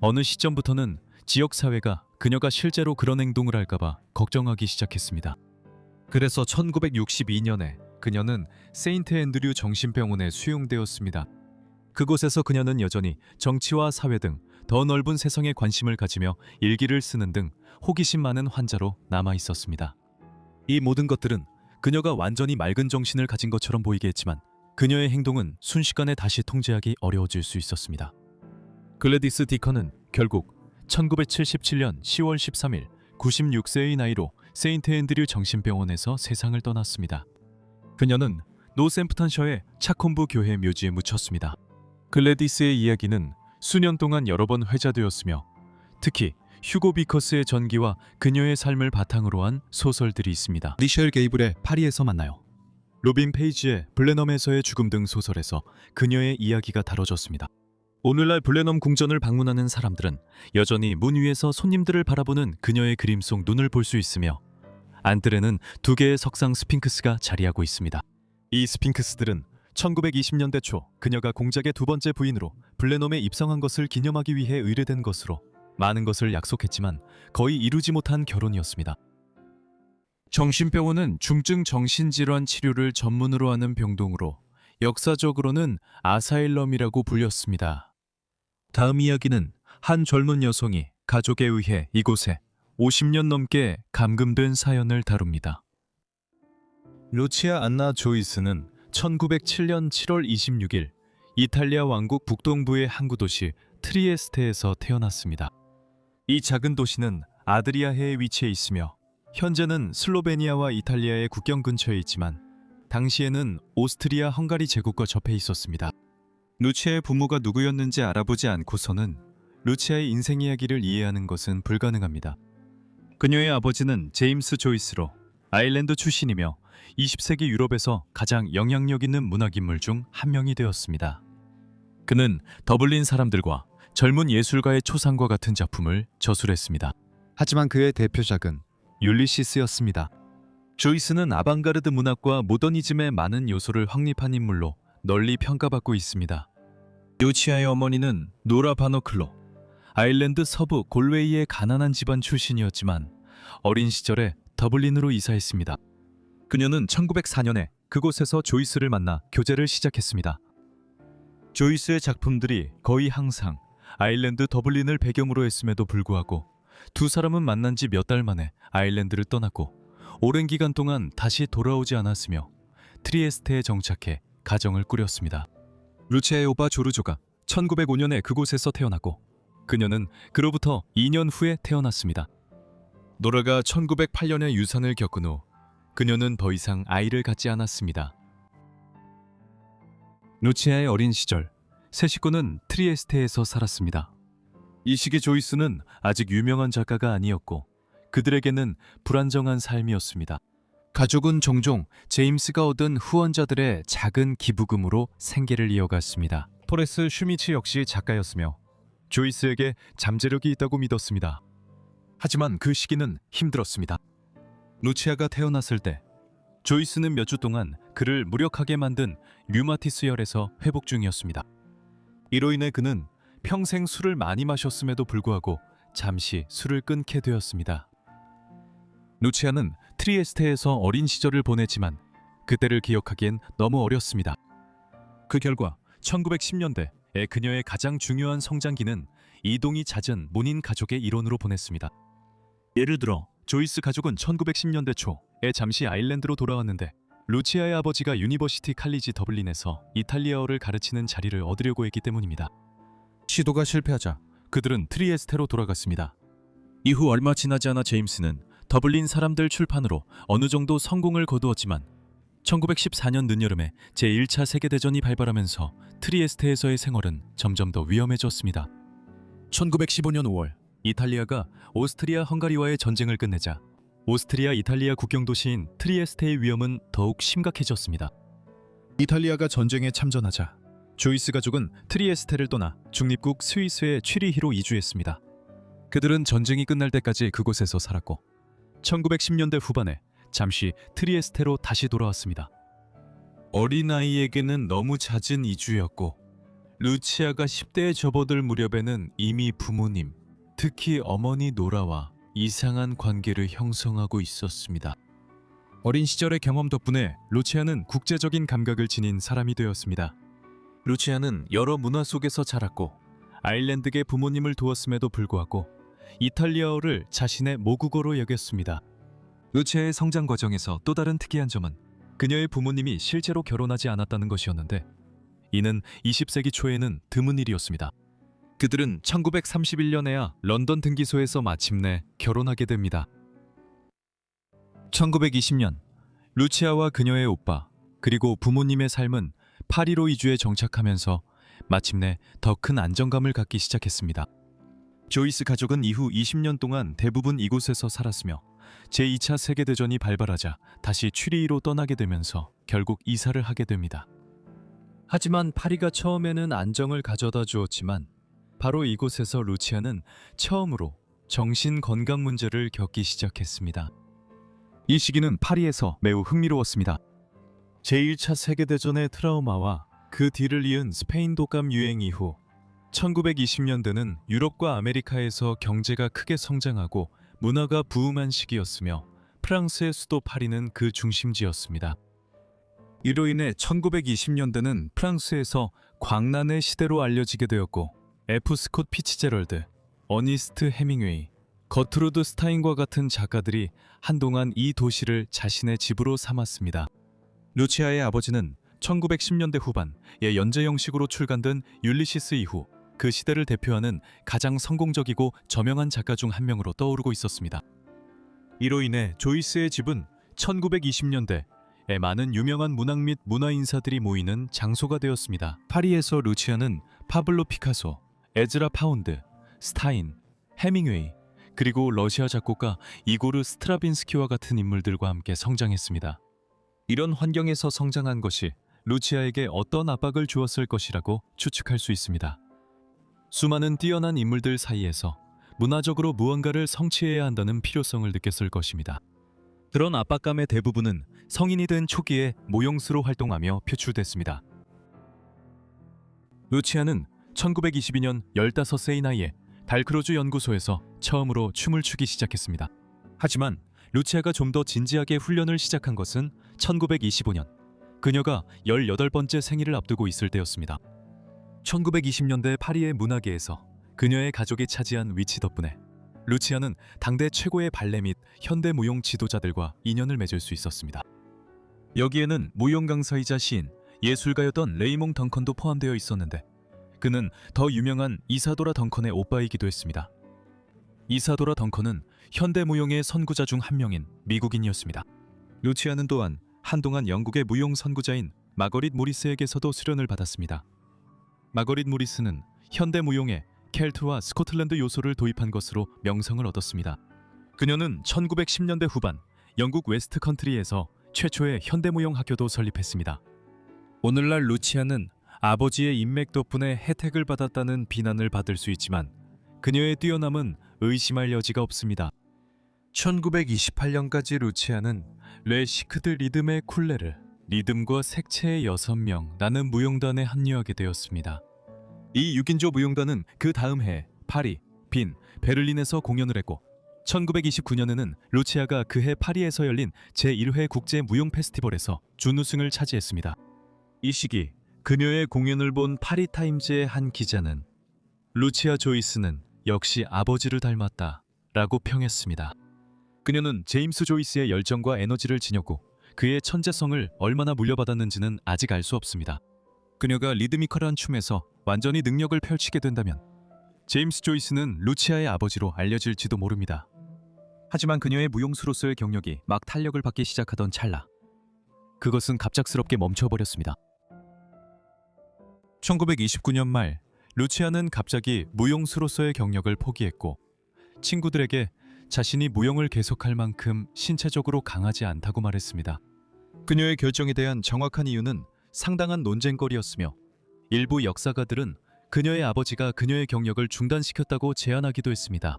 Speaker 1: 어느 시점부터는 지역사회가 그녀가 실제로 그런 행동을 할까봐 걱정하기 시작했습니다. 그래서 1962년에 그녀는 세인트 앤드류 정신병원에 수용되었습니다. 그곳에서 그녀는 여전히 정치와 사회 등 더 넓은 세상에 관심을 가지며 일기를 쓰는 등 호기심 많은 환자로 남아 있었습니다. 이 모든 것들은 그녀가 완전히 맑은 정신을 가진 것처럼 보이게 했지만 그녀의 행동은 순식간에 다시 통제하기 어려워질 수 있었습니다. 글래디스 디컨은 결국 1977년 10월 13일 96세의 나이로 세인트 앤드류 정신병원에서 세상을 떠났습니다. 그녀는 노샘프턴셔의 차콤부 교회 묘지에 묻혔습니다. 글래디스의 이야기는 수년 동안 여러 번 회자되었으며 특히 휴고 비커스의 전기와 그녀의 삶을 바탕으로 한 소설들이 있습니다. 리셸 게이블의 파리에서 만나요, 로빈 페이지의 블레넘에서의 죽음 등 소설에서 그녀의 이야기가 다뤄졌습니다. 오늘날 블레넘 궁전을 방문하는 사람들은 여전히 문 위에서 손님들을 바라보는 그녀의 그림 속 눈을 볼 수 있으며 안뜰에는 2개의 석상 스핑크스가 자리하고 있습니다. 이 스핑크스들은 1920년대 초 그녀가 공작의 2번째 부인으로 블레넘에 입성한 것을 기념하기 위해 의뢰된 것으로 많은 것을 약속했지만 거의 이루지 못한 결혼이었습니다. 정신병원은 중증 정신질환 치료를 전문으로 하는 병동으로 역사적으로는 아사일럼이라고 불렸습니다. 다음 이야기는 한 젊은 여성이 가족에 의해 이곳에 50년 넘게 감금된 사연을 다룹니다. 루치아 안나 조이스는 1907년 7월 26일 이탈리아 왕국 북동부의 항구 도시 트리에스테에서 태어났습니다. 이 작은 도시는 아드리아해에 위치해 있으며 현재는 슬로베니아와 이탈리아의 국경 근처에 있지만 당시에는 오스트리아 헝가리 제국과 접해 있었습니다. 루치아의 부모가 누구였는지 알아보지 않고서는 루치아의 인생 이야기를 이해하는 것은 불가능합니다. 그녀의 아버지는 제임스 조이스로 아일랜드 출신이며 20세기 유럽에서 가장 영향력 있는 문학인물 중 한 명이 되었습니다. 그는 더블린 사람들과 젊은 예술가의 초상과 같은 작품을 저술했습니다. 하지만 그의 대표작은 율리시스였습니다. 조이스는 아방가르드 문학과 모더니즘의 많은 요소를 확립한 인물로 널리 평가받고 있습니다. 루치아의 어머니는 노라 바너클로, 아일랜드 서부 골웨이의 가난한 집안 출신이었지만 어린 시절에 더블린으로 이사했습니다. 그녀는 1904년에 그곳에서 조이스를 만나 교제를 시작했습니다. 조이스의 작품들이 거의 항상 아일랜드 더블린을 배경으로 했음에도 불구하고 두 사람은 만난 지 몇 달 만에 아일랜드를 떠났고 오랜 기간 동안 다시 돌아오지 않았으며 트리에스테에 정착해 가정을 꾸렸습니다. 루치아의 오빠 조르조가 1905년에 그곳에서 태어났고 그녀는 그로부터 2년 후에 태어났습니다. 노라가 1908년에 유산을 겪은 후 그녀는 더 이상 아이를 갖지 않았습니다. 루치아의 어린 시절, 세 식구는 트리에스테에서 살았습니다. 이 시기 조이스는 아직 유명한 작가가 아니었고 그들에게는 불안정한 삶이었습니다. 가족은 종종 제임스가 얻은 후원자들의 작은 기부금으로 생계를 이어갔습니다. 토레스 슈미츠 역시 작가였으며 조이스에게 잠재력이 있다고 믿었습니다. 하지만 그 시기는 힘들었습니다. 루치아가 태어났을 때 조이스는 몇 주 동안 그를 무력하게 만든 류마티스열에서 회복 중이었습니다. 이로 인해 그는 평생 술을 많이 마셨음에도 불구하고 잠시 술을 끊게 되었습니다. 루치아는 트리에스테에서 어린 시절을 보냈지만 그때를 기억하기엔 너무 어렸습니다. 그 결과 1910년대에 그녀의 가장 중요한 성장기는 이동이 잦은 문인 가족의 일원으로 보냈습니다. 예를 들어 조이스 가족은 1910년대 초에 잠시 아일랜드로 돌아왔는데 루치아의 아버지가 유니버시티 칼리지 더블린에서 이탈리아어를 가르치는 자리를 얻으려고 했기 때문입니다. 시도가 실패하자 그들은 트리에스테로 돌아갔습니다. 이후 얼마 지나지 않아 제임스는 더블린 사람들 출판으로 어느 정도 성공을 거두었지만 1914년 늦여름에 제1차 세계대전이 발발하면서 트리에스테에서의 생활은 점점 더 위험해졌습니다. 1915년 5월 이탈리아가 오스트리아 헝가리와의 전쟁을 끝내자 오스트리아 이탈리아 국경 도시인 트리에스테의 위험은 더욱 심각해졌습니다. 이탈리아가 전쟁에 참전하자 조이스 가족은 트리에스테를 떠나 중립국 스위스의 취리히로 이주했습니다. 그들은 전쟁이 끝날 때까지 그곳에서 살았고 1910년대 후반에 잠시 트리에스테로 다시 돌아왔습니다. 어린아이에게는 너무 잦은 이주였고 루치아가 10대에 접어들 무렵에는 이미 부모님, 특히 어머니 노라와 이상한 관계를 형성하고 있었습니다. 어린 시절의 경험 덕분에 루치아는 국제적인 감각을 지닌 사람이 되었습니다. 루치아는 여러 문화 속에서 자랐고 아일랜드계 부모님을 두었음에도 불구하고 이탈리아어를 자신의 모국어로 여겼습니다. 루치아의 성장 과정에서 또 다른 특이한 점은 그녀의 부모님이 실제로 결혼하지 않았다는 것이었는데, 이는 20세기 초에는 드문 일이었습니다. 그들은 1931년에야 런던 등기소에서 마침내 결혼하게 됩니다. 1920년 루치아와 그녀의 오빠 그리고 부모님의 삶은 파리로 이주해 정착하면서 마침내 더 큰 안정감을 갖기 시작했습니다. 조이스 가족은 이후 20년 동안 대부분 이곳에서 살았으며 제2차 세계대전이 발발하자 다시 취리히로 떠나게 되면서 결국 이사를 하게 됩니다. 하지만 파리가 처음에는 안정을 가져다 주었지만 바로 이곳에서 루치아는 처음으로 정신 건강 문제를 겪기 시작했습니다. 이 시기는 파리에서 매우 흥미로웠습니다. 제1차 세계대전의 트라우마와 그 뒤를 이은 스페인 독감 유행 이후 1920년대는 유럽과 아메리카에서 경제가 크게 성장하고 문화가 부흥한 시기였으며 프랑스의 수도 파리는 그 중심지였습니다. 이로 인해 1920년대는 프랑스에서 광란의 시대로 알려지게 되었고 F. 스콧 피츠제럴드, 어니스트 해밍웨이, 거트루드 스타인과 같은 작가들이 한동안 이 도시를 자신의 집으로 삼았습니다. 루치아의 아버지는 1910년대 후반에 연재 형식으로 출간된 율리시스 이후 그 시대를 대표하는 가장 성공적이고 저명한 작가 중 한 명으로 떠오르고 있었습니다. 이로 인해 조이스의 집은 1920년대에 많은 유명한 문학 및 문화 인사들이 모이는 장소가 되었습니다. 파리에서 루치아는 파블로 피카소, 에즈라 파운드, 스타인, 해밍웨이, 그리고 러시아 작곡가 이고르 스트라빈스키와 같은 인물들과 함께 성장했습니다. 이런 환경에서 성장한 것이 루치아에게 어떤 압박을 주었을 것이라고 추측할 수 있습니다. 수많은 뛰어난 인물들 사이에서 문화적으로 무언가를 성취해야 한다는 필요성을 느꼈을 것입니다. 그런 압박감의 대부분은 성인이 된 초기에 모형수로 활동하며 표출됐습니다. 루치아는 1922년 15세의 나이에 달크로즈 연구소에서 처음으로 춤을 추기 시작했습니다. 하지만 루치아가 좀 더 진지하게 훈련을 시작한 것은 1925년, 그녀가 18번째 생일을 앞두고 있을 때였습니다. 1920년대 파리의 문화계에서 그녀의 가족이 차지한 위치 덕분에 루치아는 당대 최고의 발레 및 현대 무용 지도자들과 인연을 맺을 수 있었습니다. 여기에는 무용 강사이자 시인, 예술가였던 레이몽 덩컨도 포함되어 있었는데, 그는 더 유명한 이사도라 덩컨의 오빠이기도 했습니다. 이사도라 덩컨은 현대 무용의 선구자 중 한 명인 미국인이었습니다. 루치아는 또한 한동안 영국의 무용 선구자인 마거릿 모리스에게서도 수련을 받았습니다. 마거릿 모리스는 현대 무용에 켈트와 스코틀랜드 요소를 도입한 것으로 명성을 얻었습니다. 그녀는 1910년대 후반 영국 웨스트 컨트리에서 최초의 현대 무용 학교도 설립했습니다. 오늘날 루치아는 아버지의 인맥 덕분에 혜택을 받았다는 비난을 받을 수 있지만 그녀의 뛰어남은 의심할 여지가 없습니다. 1928년까지 루치아는 레 시크드 리듬의 쿨레를 리듬과 색채의 6명라는 무용단에 합류하게 되었습니다. 이 6인조 무용단은 그 다음 해 파리, 빈, 베를린에서 공연을 했고 1929년에는 루치아가 그해 파리에서 열린 제1회 국제 무용 페스티벌에서 준우승을 차지했습니다. 이 시기 그녀의 공연을 본 파리 타임즈의 한 기자는 루치아 조이스는 역시 아버지를 닮았다 라고 평했습니다. 그녀는 제임스 조이스의 열정과 에너지를 지녔고 그의 천재성을 얼마나 물려받았는지는 아직 알 수 없습니다. 그녀가 리드미컬한 춤에서 완전히 능력을 펼치게 된다면 제임스 조이스는 루치아의 아버지로 알려질지도 모릅니다. 하지만 그녀의 무용수로서의 경력이 막 탄력을 받기 시작하던 찰나, 그것은 갑작스럽게 멈춰버렸습니다. 1929년 말 루치아는 갑자기 무용수로서의 경력을 포기했고 친구들에게 자신이 무용을 계속할 만큼 신체적으로 강하지 않다고 말했습니다. 그녀의 결정에 대한 정확한 이유는 상당한 논쟁거리였으며 일부 역사가들은 그녀의 아버지가 그녀의 경력을 중단시켰다고 제안하기도 했습니다.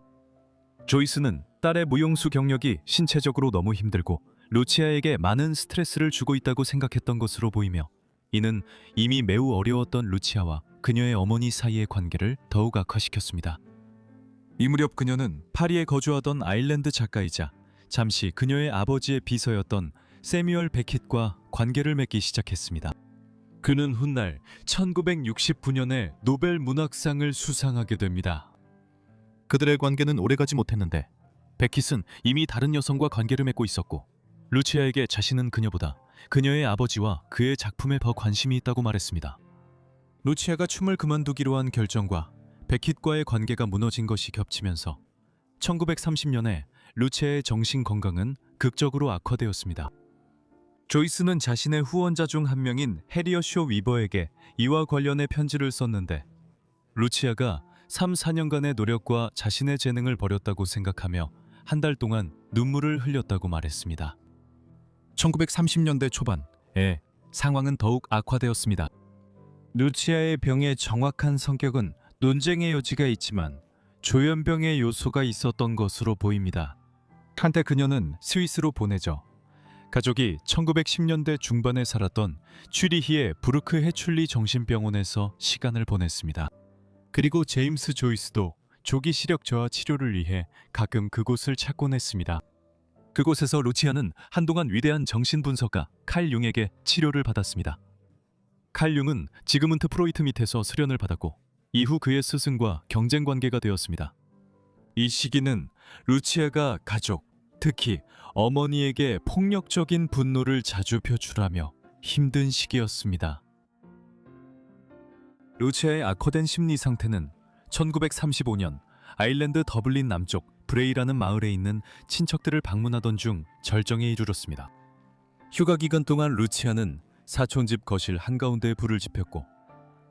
Speaker 1: 조이스는 딸의 무용수 경력이 신체적으로 너무 힘들고 루치아에게 많은 스트레스를 주고 있다고 생각했던 것으로 보이며, 이는 이미 매우 어려웠던 루치아와 그녀의 어머니 사이의 관계를 더욱 악화시켰습니다. 이 무렵 그녀는 파리에 거주하던 아일랜드 작가이자 잠시 그녀의 아버지의 비서였던 세뮤얼 베킷과 관계를 맺기 시작했습니다. 그는 훗날 1969년에 노벨 문학상을 수상하게 됩니다. 그들의 관계는 오래가지 못했는데 베킷은 이미 다른 여성과 관계를 맺고 있었고 루치아에게 자신은 그녀보다 그녀의 아버지와 그의 작품에 더 관심이 있다고 말했습니다. 루치아가 춤을 그만두기로 한 결정과 베킷과의 관계가 무너진 것이 겹치면서 1930년에 루치아의 정신 건강은 극적으로 악화되었습니다. 조이스는 자신의 후원자 중 한 명인 해리엇 쇼 위버에게 이와 관련해 편지를 썼는데 루치아가 3, 4년간의 노력과 자신의 재능을 버렸다고 생각하며 한 달 동안 눈물을 흘렸다고 말했습니다. 1930년대 초반에 상황은 더욱 악화되었습니다. 루치아의 병의 정확한 성격은 논쟁의 여지가 있지만 조현병의 요소가 있었던 것으로 보입니다. 한때 그녀는 스위스로 보내져 가족이 1910년대 중반에 살았던 취리히의 부르크 해출리 정신병원에서 시간을 보냈습니다. 그리고 제임스 조이스도 조기 시력 저하 치료를 위해 가끔 그곳을 찾곤 했습니다. 그곳에서 루치아는 한동안 위대한 정신분석가 칼 융에게 치료를 받았습니다. 칼 융은 지그문트 프로이트 밑에서 수련을 받았고 이후 그의 스승과 경쟁 관계가 되었습니다. 이 시기는 루치아가 가족, 특히 어머니에게 폭력적인 분노를 자주 표출하며 힘든 시기였습니다. 루치아의 악화된 심리 상태는 1935년 아일랜드 더블린 남쪽 브레이라는 마을에 있는 친척들을 방문하던 중 절정에 이르렀습니다. 휴가 기간 동안 루치아는 사촌 집 거실 한가운데에 불을 지폈고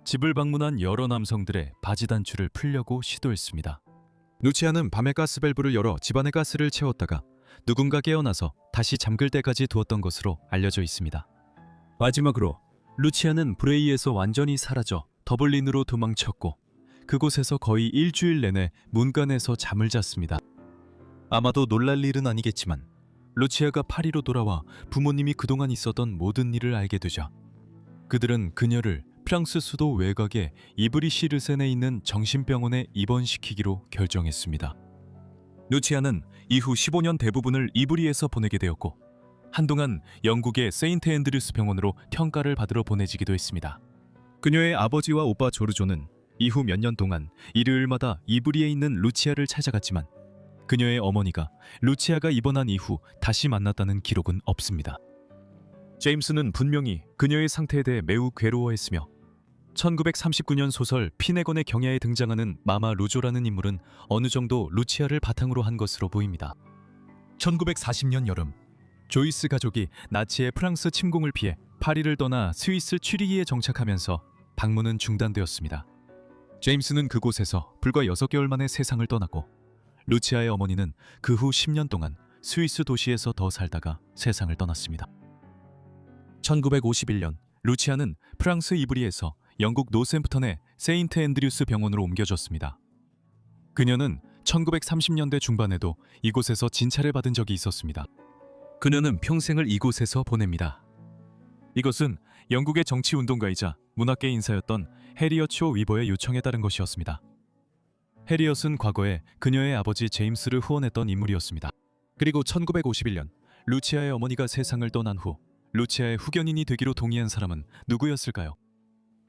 Speaker 1: 집을 방문한 여러 남성들의 바지 단추를 풀려고 시도했습니다. 루치아는 밤에 가스밸브를 열어 집안의 가스를 채웠다가 누군가 깨어나서 다시 잠글 때까지 두었던 것으로 알려져 있습니다. 마지막으로 루치아는 브레이에서 완전히 사라져 더블린으로 도망쳤고 그곳에서 거의 일주일 내내 문간에서 잠을 잤습니다. 아마도 놀랄 일은 아니겠지만 루치아가 파리로 돌아와 부모님이 그동안 있었던 모든 일을 알게 되자 그들은 그녀를 프랑스 수도 외곽의 이브리시르센에 있는 정신병원에 입원시키기로 결정했습니다. 루치아는 이후 15년 대부분을 이브리에서 보내게 되었고 한동안 영국의 세인트 앤드류스 병원으로 평가를 받으러 보내지기도 했습니다. 그녀의 아버지와 오빠 조르조는 이후 몇 년 동안 일요일마다 이브리에 있는 루치아를 찾아갔지만 그녀의 어머니가 루치아가 입원한 이후 다시 만났다는 기록은 없습니다. 제임스는 분명히 그녀의 상태에 대해 매우 괴로워했으며 1939년 소설 피네건의 경야에 등장하는 마마 루조라는 인물은 어느 정도 루치아를 바탕으로 한 것으로 보입니다. 1940년 여름 조이스 가족이 나치의 프랑스 침공을 피해 파리를 떠나 스위스 취리히에 정착하면서 방문은 중단되었습니다. 제임스는 그곳에서 불과 6개월 만에 세상을 떠났고 루치아의 어머니는 그 후 10년 동안 스위스 도시에서 더 살다가 세상을 떠났습니다. 1951년 루치아는 프랑스 이브리에서 영국 노샘프턴의 세인트 앤드류스 병원으로 옮겨졌습니다. 그녀는 1930년대 중반에도 이곳에서 진찰을 받은 적이 있었습니다. 그녀는 평생을 이곳에서 보냅니다. 이것은 영국의 정치운동가이자 문학계 인사였던 해리엇 쇼 위버의 요청에 따른 것이었습니다. 해리엇은 과거에 그녀의 아버지 제임스를 후원했던 인물이었습니다. 그리고 1951년 루치아의 어머니가 세상을 떠난 후 루치아의 후견인이 되기로 동의한 사람은 누구였을까요?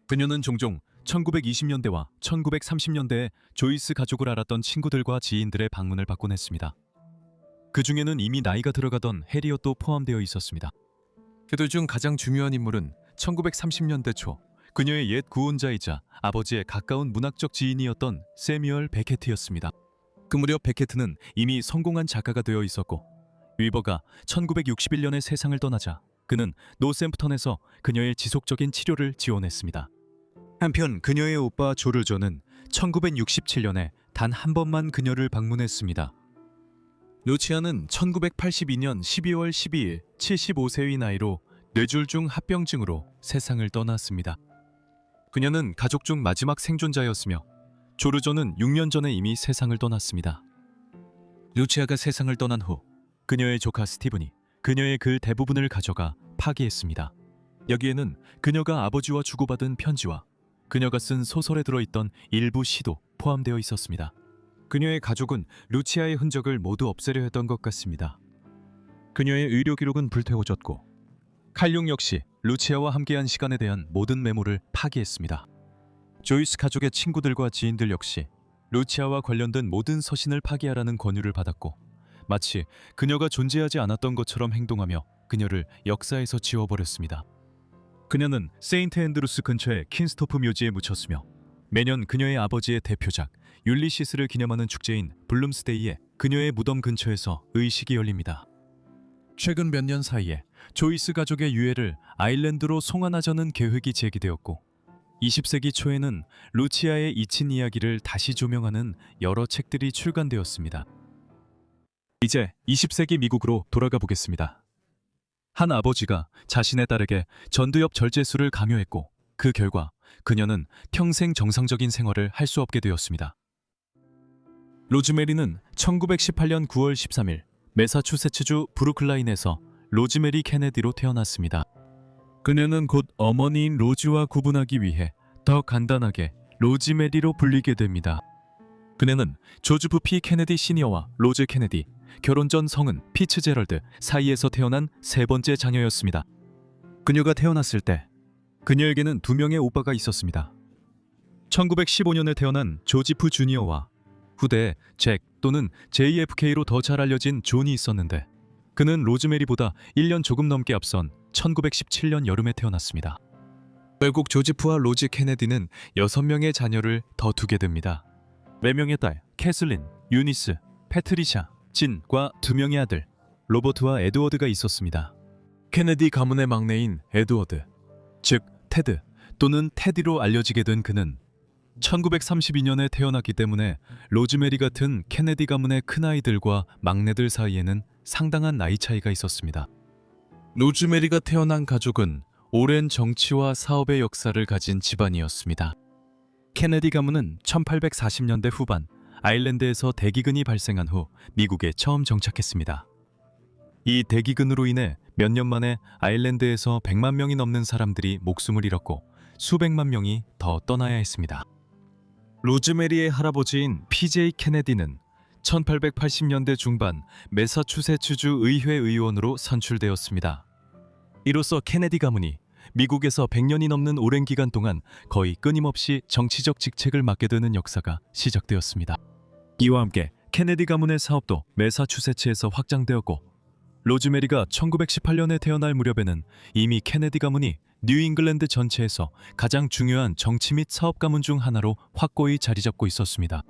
Speaker 1: 그녀는 종종 1920년대와 1930년대에 조이스 가족을 알았던 친구들과 지인들의 방문을 받곤 했습니다. 그 중에는 이미 나이가 들어가던 해리엇도 포함되어 있었습니다. 그들 중 가장 중요한 인물은 1930년대 초 그녀의 옛 구혼자이자 아버지의 가까운 문학적 지인이었던 세뮤얼 베케트였습니다. 그 무렵 베케트는 이미 성공한 작가가 되어 있었고 위버가 1961년에 세상을 떠나자 그는 노샘프턴에서 그녀의 지속적인 치료를 지원했습니다. 한편 그녀의 오빠 조르조는 1967년에 단 한 번만 그녀를 방문했습니다. 루치아는 1982년 12월 12일 75세의 나이로 뇌졸중 합병증으로 세상을 떠났습니다. 그녀는 가족 중 마지막 생존자였으며 조르조는 6년 전에 이미 세상을 떠났습니다. 루치아가 세상을 떠난 후 그녀의 조카 스티븐이 그녀의 글 대부분을 가져가 파기했습니다. 여기에는 그녀가 아버지와 주고받은 편지와 그녀가 쓴 소설에 들어있던 일부 시도 포함되어 있었습니다. 그녀의 가족은 루치아의 흔적을 모두 없애려 했던 것 같습니다. 그녀의 의료 기록은 불태워졌고 칼융 역시 루치아와 함께한 시간에 대한 모든 메모를 파기했습니다. 조이스 가족의 친구들과 지인들 역시 루치아와 관련된 모든 서신을 파기하라는 권유를 받았고 마치 그녀가 존재하지 않았던 것처럼 행동하며 그녀를 역사에서 지워버렸습니다. 그녀는 세인트 앤드루스 근처의 킨스토프 묘지에 묻혔으며 매년 그녀의 아버지의 대표작 율리시스를 기념하는 축제인 블룸스데이에 그녀의 무덤 근처에서 의식이 열립니다. 최근 몇 년 사이에 조이스 가족의 유해를 아일랜드로 송환하자는 계획이 제기되었고 20세기 초에는 루치아의 잊힌 이야기를 다시 조명하는 여러 책들이 출간되었습니다. 이제 20세기 미국으로 돌아가 보겠습니다. 한 아버지가 자신의 딸에게 전두엽 절제술을 강요했고 그 결과 그녀는 평생 정상적인 생활을 할 수 없게 되었습니다. 로즈메리는 1918년 9월 13일 매사추세츠주 브루클라인에서 로즈메리 케네디로 태어났습니다. 그녀는 곧 어머니인 로즈와 구분하기 위해 더 간단하게 로즈메리로 불리게 됩니다. 그녀는 조즈프 P 케네디 시니어와 로즈 케네디, 결혼 전 성은 피츠제럴드 사이에서 태어난 세 번째 자녀였습니다. 그녀가 태어났을 때 그녀에게는 두 명의 오빠가 있었습니다. 1915년에 태어난 조지프 주니어와 후대 잭 또는 JFK로 더 잘 알려진 존이 있었는데 그는 로즈메리보다 1년 조금 넘게 앞선 1917년 여름에 태어났습니다. 결국 조지프와 로즈 케네디는 6명의 자녀를 더 두게 됩니다. 4명의 딸 캐슬린, 유니스, 패트리샤, 진과 2명의 아들 로버트와 에드워드가 있었습니다. 케네디 가문의 막내인 에드워드, 즉 테드 또는 테디로 알려지게 된 그는 1932년에 태어났기 때문에 로즈메리 같은 케네디 가문의 큰아이들과 막내들 사이에는 상당한 나이 차이가 있었습니다. 로즈메리가 태어난 가족은 오랜 정치와 사업의 역사를 가진 집안이었습니다. 케네디 가문은 1840년대 후반 아일랜드에서 대기근이 발생한 후 미국에 처음 정착했습니다. 이 대기근으로 인해 몇 년 만에 아일랜드에서 100만 명이 넘는 사람들이 목숨을 잃었고 수백만 명이 더 떠나야 했습니다. 로즈메리의 할아버지인 PJ 케네디는 1880년대 중반 매사추세츠주 의회 의원으로 선출되었습니다. 이로써 케네디 가문이 미국에서 100년이 넘는 오랜 기간 동안 거의 끊임없이 정치적 직책을 맡게 되는 역사가 시작되었습니다. 이와 함께 케네디 가문의 사업도 매사추세츠에서 확장되었고 로즈메리가 1918년에 태어날 무렵에는 이미 케네디 가문이 뉴잉글랜드 전체에서 가장 중요한 정치 및 사업 가문 중 하나로 확고히 자리 잡고 있었습니다.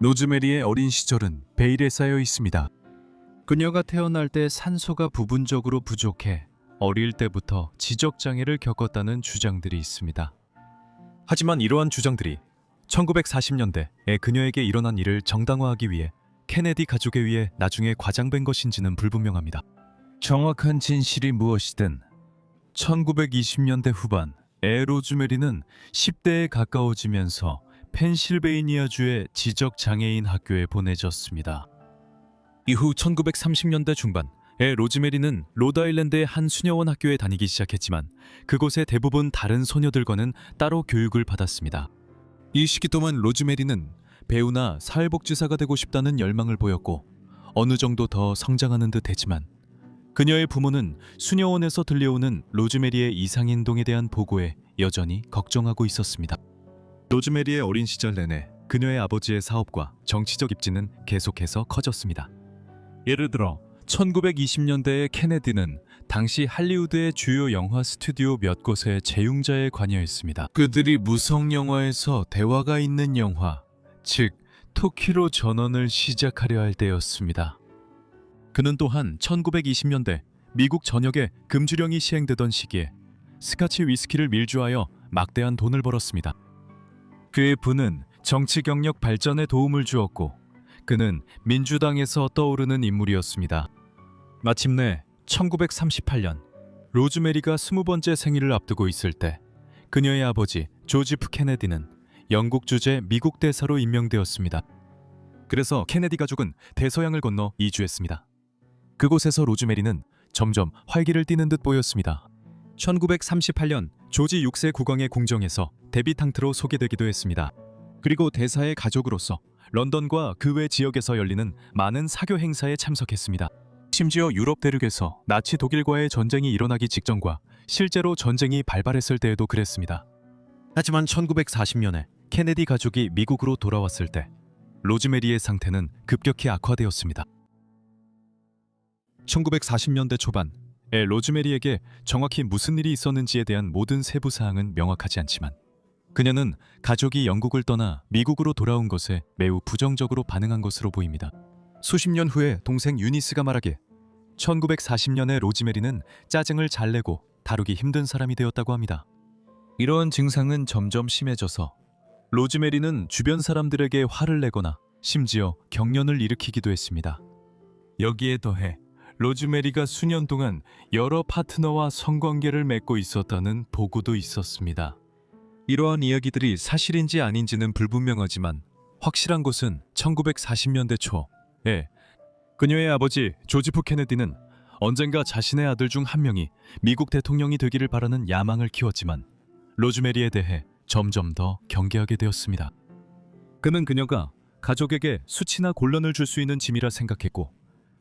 Speaker 1: 로즈메리의 어린 시절은 베일에 쌓여 있습니다. 그녀가 태어날 때 산소가 부분적으로 부족해 어릴 때부터 지적장애를 겪었다는 주장들이 있습니다. 하지만 이러한 주장들이 1940년대에 그녀에게 일어난 일을 정당화하기 위해 케네디 가족에 의해 나중에 과장된 것인지는 불분명합니다. 정확한 진실이 무엇이든 1920년대 후반 로즈메리는 10대에 가까워지면서 펜실베이니아주의 지적장애인 학교에 보내졌습니다. 이후 1930년대 중반 로즈메리는 로드아일랜드의 한 수녀원 학교에 다니기 시작했지만 그곳의 대부분 다른 소녀들과는 따로 교육을 받았습니다. 이 시기 동안 로즈메리는 배우나 사회복지사가 되고 싶다는 열망을 보였고 어느 정도 더 성장하는 듯 했지만 그녀의 부모는 수녀원에서 들려오는 로즈메리의 이상행동에 대한 보고에 여전히 걱정하고 있었습니다. 로즈메리의 어린 시절 내내 그녀의 아버지의 사업과 정치적 입지는 계속해서 커졌습니다. 예를 들어 1920년대의 케네디는 당시 할리우드의 주요 영화 스튜디오 몇 곳의 재용자에 관여했습니다. 그들이 무성 영화에서 대화가 있는 영화, 즉 토키로 전원을 시작하려 할 때였습니다. 그는 또한 1920년대 미국 전역에 금주령이 시행되던 시기에 스카치 위스키를 밀주하여 막대한 돈을 벌었습니다. 그의 부는 정치 경력 발전에 도움을 주었고 그는 민주당에서 떠오르는 인물이었습니다. 마침내 1938년 로즈메리가 20번째 생일을 앞두고 있을 때 그녀의 아버지 조지프 케네디는 영국 주재 미국 대사로 임명되었습니다. 그래서 케네디 가족은 대서양을 건너 이주했습니다. 그곳에서 로즈메리는 점점 활기를 띠는 듯 보였습니다. 1938년 조지 6세 국왕의 궁정에서 데뷔탕트로 소개되기도 했습니다. 그리고 대사의 가족으로서 런던과 그 외 지역에서 열리는 많은 사교 행사에 참석했습니다. 심지어 유럽 대륙에서 나치 독일과의 전쟁이 일어나기 직전과 실제로 전쟁이 발발했을 때에도 그랬습니다. 하지만 1940년에 케네디 가족이 미국으로 돌아왔을 때 로즈메리의 상태는 급격히 악화되었습니다. 1940년대 초반에 로즈메리에게 정확히 무슨 일이 있었는지에 대한 모든 세부 사항은 명확하지 않지만 그녀는 가족이 영국을 떠나 미국으로 돌아온 것에 매우 부정적으로 반응한 것으로 보입니다. 수십 년 후에 동생 유니스가 말하길 1940년에 로즈메리는 짜증을 잘 내고 다루기 힘든 사람이 되었다고 합니다. 이러한 증상은 점점 심해져서 로즈메리는 주변 사람들에게 화를 내거나 심지어 경련을 일으키기도 했습니다. 여기에 더해 로즈메리가 수년 동안 여러 파트너와 성관계를 맺고 있었다는 보고도 있었습니다. 이러한 이야기들이 사실인지 아닌지는 불분명하지만 확실한 것은 1940년대 초에 그녀의 아버지 조지프 케네디는 언젠가 자신의 아들 중 한 명이 미국 대통령이 되기를 바라는 야망을 키웠지만 로즈메리에 대해 점점 더 경계하게 되었습니다. 그는 그녀가 가족에게 수치나 곤란을 줄 수 있는 짐이라 생각했고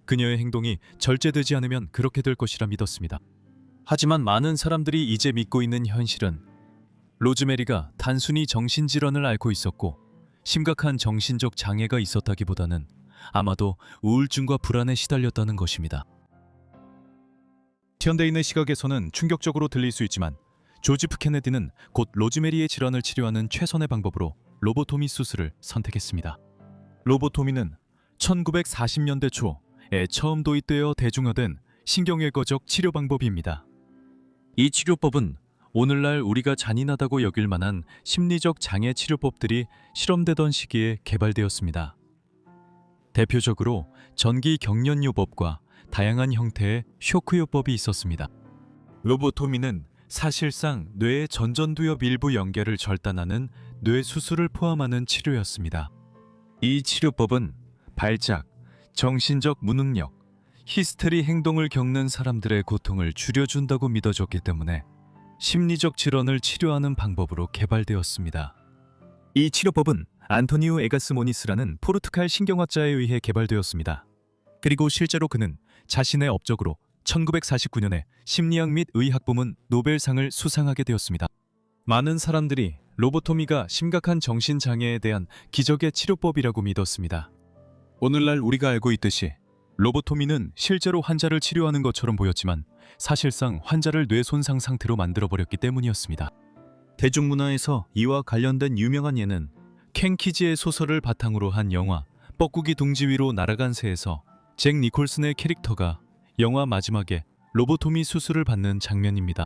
Speaker 1: 그녀의 행동이 절제되지 않으면 그렇게 될 것이라 믿었습니다. 하지만 많은 사람들이 이제 믿고 있는 현실은 로즈메리가 단순히 정신질환을 앓고 있었고 심각한 정신적 장애가 있었다기보다는 아마도 우울증과 불안에 시달렸다는 것입니다. 현대인의 시각에서는 충격적으로 들릴 수 있지만 조지프 케네디는 곧 로즈메리의 질환을 치료하는 최선의 방법으로 로보토미 수술을 선택했습니다. 로보토미는 1940년대 초에 처음 도입되어 대중화된 신경외과적 치료 방법입니다. 이 치료법은 오늘날 우리가 잔인하다고 여길 만한 심리적 장애 치료법들이 실험되던 시기에 개발되었습니다. 대표적으로 전기 경련요법과 다양한 형태의 쇼크요법이 있었습니다. 로보토미는 사실상 뇌의 전전두엽 일부 연결을 절단하는 뇌 수술을 포함하는 치료였습니다. 이 치료법은 발작, 정신적 무능력, 히스테리 행동을 겪는 사람들의 고통을 줄여준다고 믿어졌기 때문에 심리적 질환을 치료하는 방법으로 개발되었습니다. 이 치료법은 안토니오 에가스모니스라는 포르투갈 신경학자에 의해 개발되었습니다. 그리고 실제로 그는 자신의 업적으로 1949년에 심리학 및 의학 부문 노벨상을 수상하게 되었습니다. 많은 사람들이 로보토미가 심각한 정신장애에 대한 기적의 치료법이라고 믿었습니다. 오늘날 우리가 알고 있듯이 로보토미는 실제로 환자를 치료하는 것처럼 보였지만 사실상 환자를 뇌 손상 상태로 만들어버렸기 때문이었습니다. 대중문화에서 이와 관련된 유명한 예는 켄 키지의 소설을 바탕으로 한 영화 뻐꾸기 둥지 위로 날아간 새에서 잭 니콜슨의 캐릭터가 영화 마지막에 로보토미 수술을 받는 장면입니다.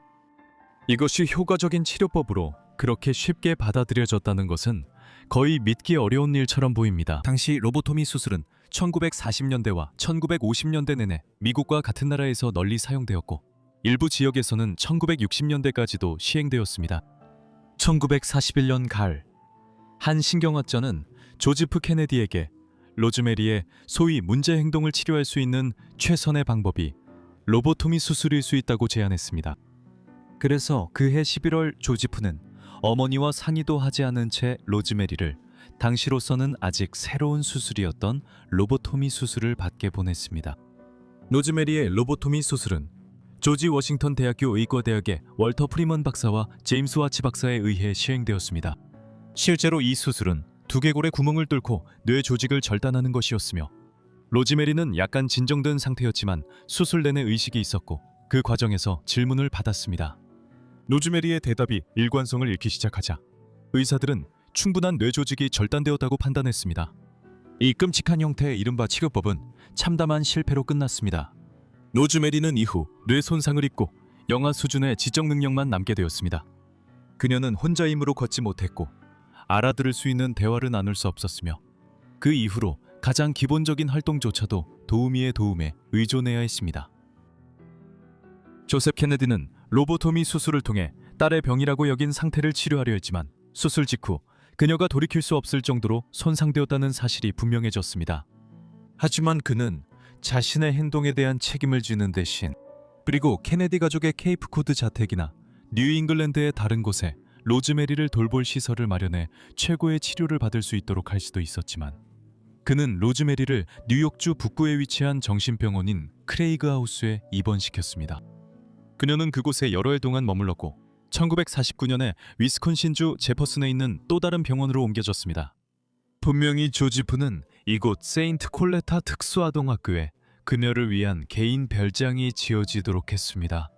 Speaker 1: 이것이 효과적인 치료법으로 그렇게 쉽게 받아들여졌다는 것은 거의 믿기 어려운 일처럼 보입니다. 당시 로보토미 수술은 1940년대와 1950년대 내내 미국과 같은 나라에서 널리 사용되었고 일부 지역에서는 1960년대까지도 시행되었습니다. 1941년 가을, 한 신경학자는 조지프 케네디에게 로즈메리의 소위 문제 행동을 치료할 수 있는 최선의 방법이 로보토미 수술일 수 있다고 제안했습니다. 그래서 그해 11월 조지프는 어머니와 상의도 하지 않은 채 로즈메리를 당시로서는 아직 새로운 수술이었던 로보토미 수술을 받게 보냈습니다. 로즈메리의 로보토미 수술은 조지 워싱턴 대학교 의과대학의 월터 프리먼 박사와 제임스 와치 박사에 의해 시행되었습니다. 실제로 이 수술은 두개골의 구멍을 뚫고 뇌 조직을 절단하는 것이었으며 로즈메리는 약간 진정된 상태였지만 수술 내내 의식이 있었고 그 과정에서 질문을 받았습니다. 로즈메리의 대답이 일관성을 잃기 시작하자 의사들은 충분한 뇌 조직이 절단되었다고 판단했습니다. 이 끔찍한 형태의 이른바 치료법은 참담한 실패로 끝났습니다. 로즈메리는 이후 뇌 손상을 입고 영아 수준의 지적 능력만 남게 되었습니다. 그녀는 혼자 힘으로 걷지 못했고 알아들을 수 있는 대화를 나눌 수 없었으며 그 이후로 가장 기본적인 활동조차도 도우미의 도움에 의존해야 했습니다. 조셉 케네디는 로보토미 수술을 통해 딸의 병이라고 여긴 상태를 치료하려 했지만 수술 직후 그녀가 돌이킬 수 없을 정도로 손상되었다는 사실이 분명해졌습니다. 하지만 그는 자신의 행동에 대한 책임을 지는 대신 그리고 케네디 가족의 케이프 코드 자택이나 뉴잉글랜드의 다른 곳에 로즈메리를 돌볼 시설을 마련해 최고의 치료를 받을 수 있도록 할 수도 있었지만 그는 로즈메리를 뉴욕주 북부에 위치한 정신병원인 크레이그 하우스에 입원시켰습니다. 그녀는 그곳에 여러 해 동안 머물렀고 1949년에 위스콘신주 제퍼슨에 있는 또 다른 병원으로 옮겨졌습니다. 분명히 조지프는 이곳 세인트 콜레타 특수아동학교에 그녀를 위한 개인 별장이 지어지도록 했습니다.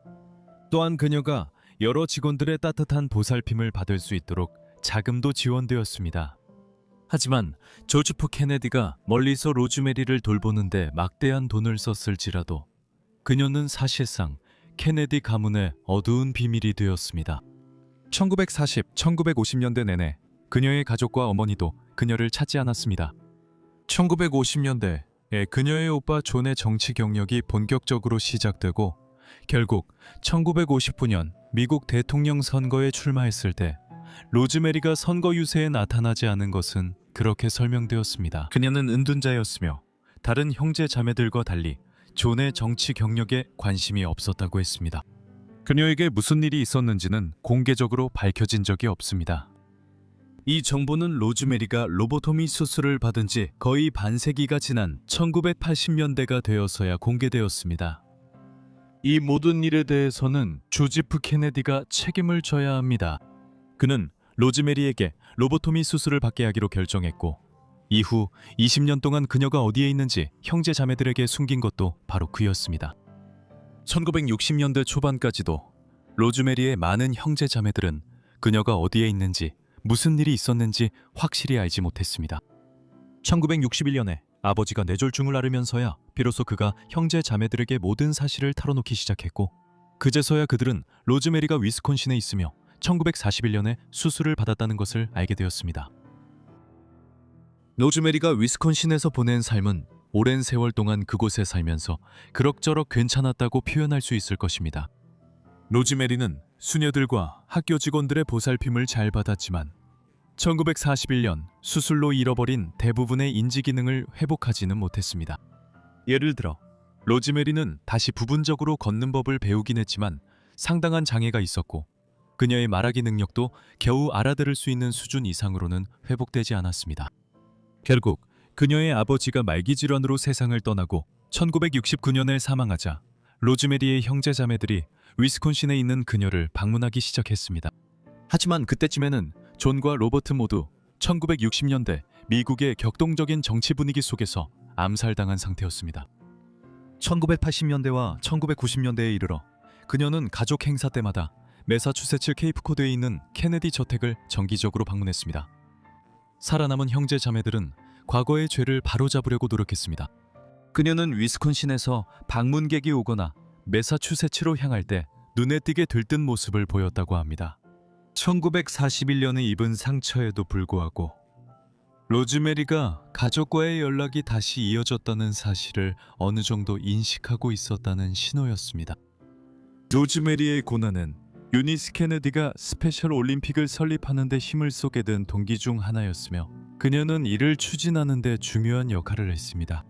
Speaker 1: 또한 그녀가 여러 직원들의 따뜻한 보살핌을 받을 수 있도록 자금도 지원되었습니다. 하지만 조지프 케네디가 멀리서 로즈메리를 돌보는데 막대한 돈을 썼을지라도 그녀는 사실상 케네디 가문의 어두운 비밀이 되었습니다. 1940, 1950년대 내내 그녀의 가족과 어머니도 그녀를 찾지 않았습니다. 1950년대에 그녀의 오빠 존의 정치 경력이 본격적으로 시작되고 결국 1959년 미국 대통령 선거에 출마했을 때 로즈메리가 선거 유세에 나타나지 않은 것은 그렇게 설명되었습니다. 그녀는 은둔자였으며 다른 형제 자매들과 달리 존의 정치 경력에 관심이 없었다고 했습니다. 그녀에게 무슨 일이 있었는지는 공개적으로 밝혀진 적이 없습니다. 이 정보는 로즈메리가 로보토미 수술을 받은 지 거의 반세기가 지난 1980년대가 되어서야 공개되었습니다. 이 모든 일에 대해서는 조지프 케네디가 책임을 져야 합니다. 그는 로즈메리에게 로보토미 수술을 받게 하기로 결정했고 이후 20년 동안 그녀가 어디에 있는지 형제 자매들에게 숨긴 것도 바로 그였습니다. 1960년대 초반까지도 로즈메리의 많은 형제 자매들은 그녀가 어디에 있는지 무슨 일이 있었는지 확실히 알지 못했습니다. 1961년에 아버지가 뇌졸중을 앓으면서야 비로소 그가 형제 자매들에게 모든 사실을 털어놓기 시작했고 그제서야 그들은 로즈메리가 위스콘신에 있으며 1941년에 수술을 받았다는 것을 알게 되었습니다. 로즈메리가 위스콘신에서 보낸 삶은 오랜 세월 동안 그곳에 살면서 그럭저럭 괜찮았다고 표현할 수 있을 것입니다. 로즈메리는 수녀들과 학교 직원들의 보살핌을 잘 받았지만 1941년 수술로 잃어버린 대부분의 인지 기능을 회복하지는 못했습니다. 예를 들어 로즈메리는 다시 부분적으로 걷는 법을 배우긴 했지만 상당한 장애가 있었고 그녀의 말하기 능력도 겨우 알아들을 수 있는 수준 이상으로는 회복되지 않았습니다. 결국 그녀의 아버지가 말기 질환으로 세상을 떠나고 1969년에 사망하자 로즈메리의 형제자매들이 위스콘신에 있는 그녀를 방문하기 시작했습니다. 하지만 그때쯤에는 존과 로버트 모두 1960년대 미국의 격동적인 정치 분위기 속에서 암살당한 상태였습니다. 1980년대와 1990년대에 이르러 그녀는 가족 행사 때마다 매사추세츠 케이프코드에 있는 케네디 저택을 정기적으로 방문했습니다. 살아남은 형제 자매들은 과거의 죄를 바로잡으려고 노력했습니다. 그녀는 위스콘신에서 방문객이 오거나 매사추세츠로 향할 때 눈에 띄게 들뜬 모습을 보였다고 합니다. 1941년에 입은 상처에도 불구하고 로즈메리가 가족과의 연락이 다시 이어졌다는 사실을 어느 정도 인식하고 있었다는 신호였습니다. 로즈메리의 고난은 유니스 케네디가 스페셜 올림픽을 설립하는 데 힘을 쏟게 된 동기 중 하나였으며 그녀는 이를 추진하는 데 중요한 역할을 했습니다.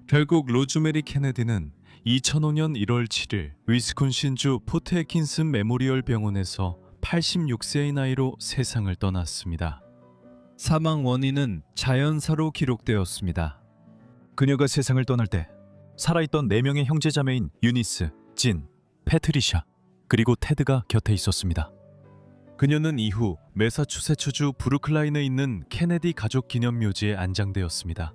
Speaker 1: 결국 로즈메리 케네디는 2005년 1월 7일 위스콘신주 포트 애킨슨 메모리얼 병원에서 86세의 나이로 세상을 떠났습니다. 사망 원인은 자연사로 기록되었습니다. 그녀가 세상을 떠날 때 살아있던 4명의 형제자매인 유니스, 진, 패트리샤, 그리고 테드가 곁에 있었습니다. 그녀는 이후 매사추세츠주 브루클라인에 있는 케네디 가족 기념묘지에 안장되었습니다.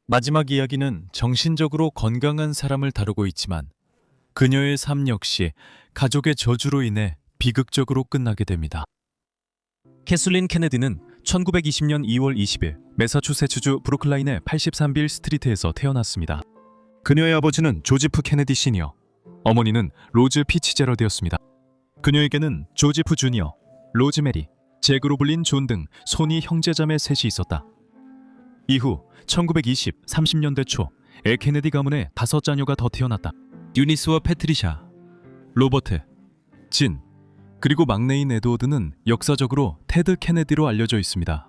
Speaker 1: 마지막 이야기는 정신적으로 건강한 사람을 다루고 있지만 그녀의 삶 역시 가족의 저주로 인해 비극적으로 끝나게 됩니다. 캐슬린 케네디는 1920년 2월 20일 매사추세츠주 브루클라인의 83빌 스트리트에서 태어났습니다. 그녀의 아버지는 조지프 케네디 시니어, 어머니는 로즈 피치제럴드였습니다. 그녀에게는 조지프 주니어, 로즈메리, 잭으로 불린 존 등 손이 형제자매 셋이 있었다. 이후 1920, 30년대 초 애 케네디 가문에 5자녀가 더 태어났다. 유니스와 패트리샤, 로버트, 진, 그리고 막내인 에드워드는 역사적으로 테드 케네디로 알려져 있습니다.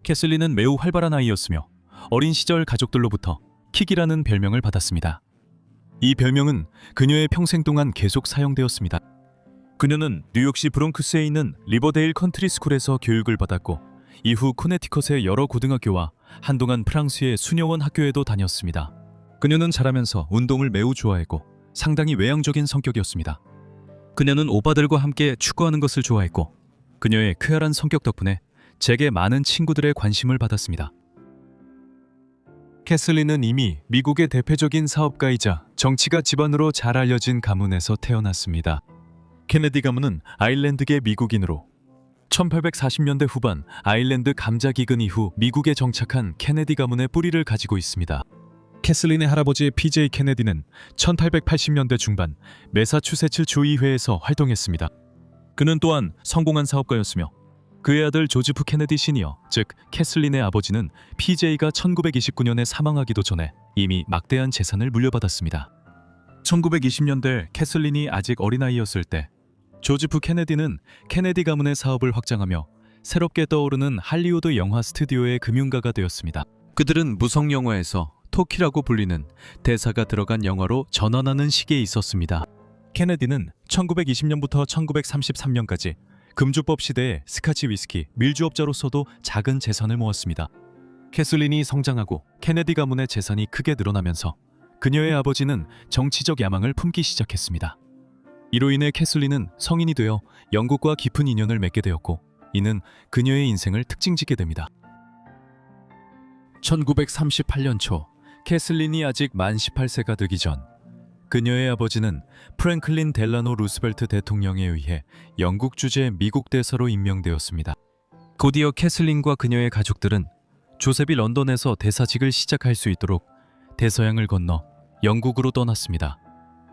Speaker 1: 캐슬린은 매우 활발한 아이였으며 어린 시절 가족들로부터 킥이라는 별명을 받았습니다. 이 별명은 그녀의 평생 동안 계속 사용되었습니다. 그녀는 뉴욕시 브롱크스에 있는 리버데일 컨트리 스쿨에서 교육을 받았고 이후 코네티컷의 여러 고등학교와 한동안 프랑스의 수녀원 학교에도 다녔습니다. 그녀는 자라면서 운동을 매우 좋아했고 상당히 외향적인 성격이었습니다. 그녀는 오빠들과 함께 축구하는 것을 좋아했고 그녀의 쾌활한 성격 덕분에 제게 많은 친구들의 관심을 받았습니다. 캐슬린은 이미 미국의 대표적인 사업가이자 정치가 집안으로 잘 알려진 가문에서 태어났습니다. 케네디 가문은 아일랜드계 미국인으로 1840년대 후반 아일랜드 감자 기근 이후 미국에 정착한 케네디 가문의 뿌리를 가지고 있습니다. 캐슬린의 할아버지 PJ 케네디는 1880년대 중반 매사추세츠 주의회에서 활동했습니다. 그는 또한 성공한 사업가였으며 그의 아들 조지프 케네디 시니어, 즉 캐슬린의 아버지는 PJ가 1929년에 사망하기도 전에 이미 막대한 재산을 물려받았습니다. 1920년대 캐슬린이 아직 어린아이였을 때 조지프 케네디는 케네디 가문의 사업을 확장하며 새롭게 떠오르는 할리우드 영화 스튜디오의 금융가가 되었습니다. 그들은 무성 영화에서 토키라고 불리는 대사가 들어간 영화로 전환하는 시기에 있었습니다. 케네디는 1920년부터 1933년까지 금주법 시대의 스카치 위스키 밀주업자로서도 작은 재산을 모았습니다. 캐슬린이 성장하고 케네디 가문의 재산이 크게 늘어나면서 그녀의 아버지는 정치적 야망을 품기 시작했습니다. 이로 인해 캐슬린은 성인이 되어 영국과 깊은 인연을 맺게 되었고 이는 그녀의 인생을 특징짓게 됩니다. 1938년 초 캐슬린이 아직 만 18세가 되기 전 그녀의 아버지는 프랭클린 델라노 루스벨트 대통령에 의해 영국 주재 미국 대사로 임명되었습니다. 곧이어 캐슬린과 그녀의 가족들은 조셉이 런던에서 대사직을 시작할 수 있도록 대서양을 건너 영국으로 떠났습니다.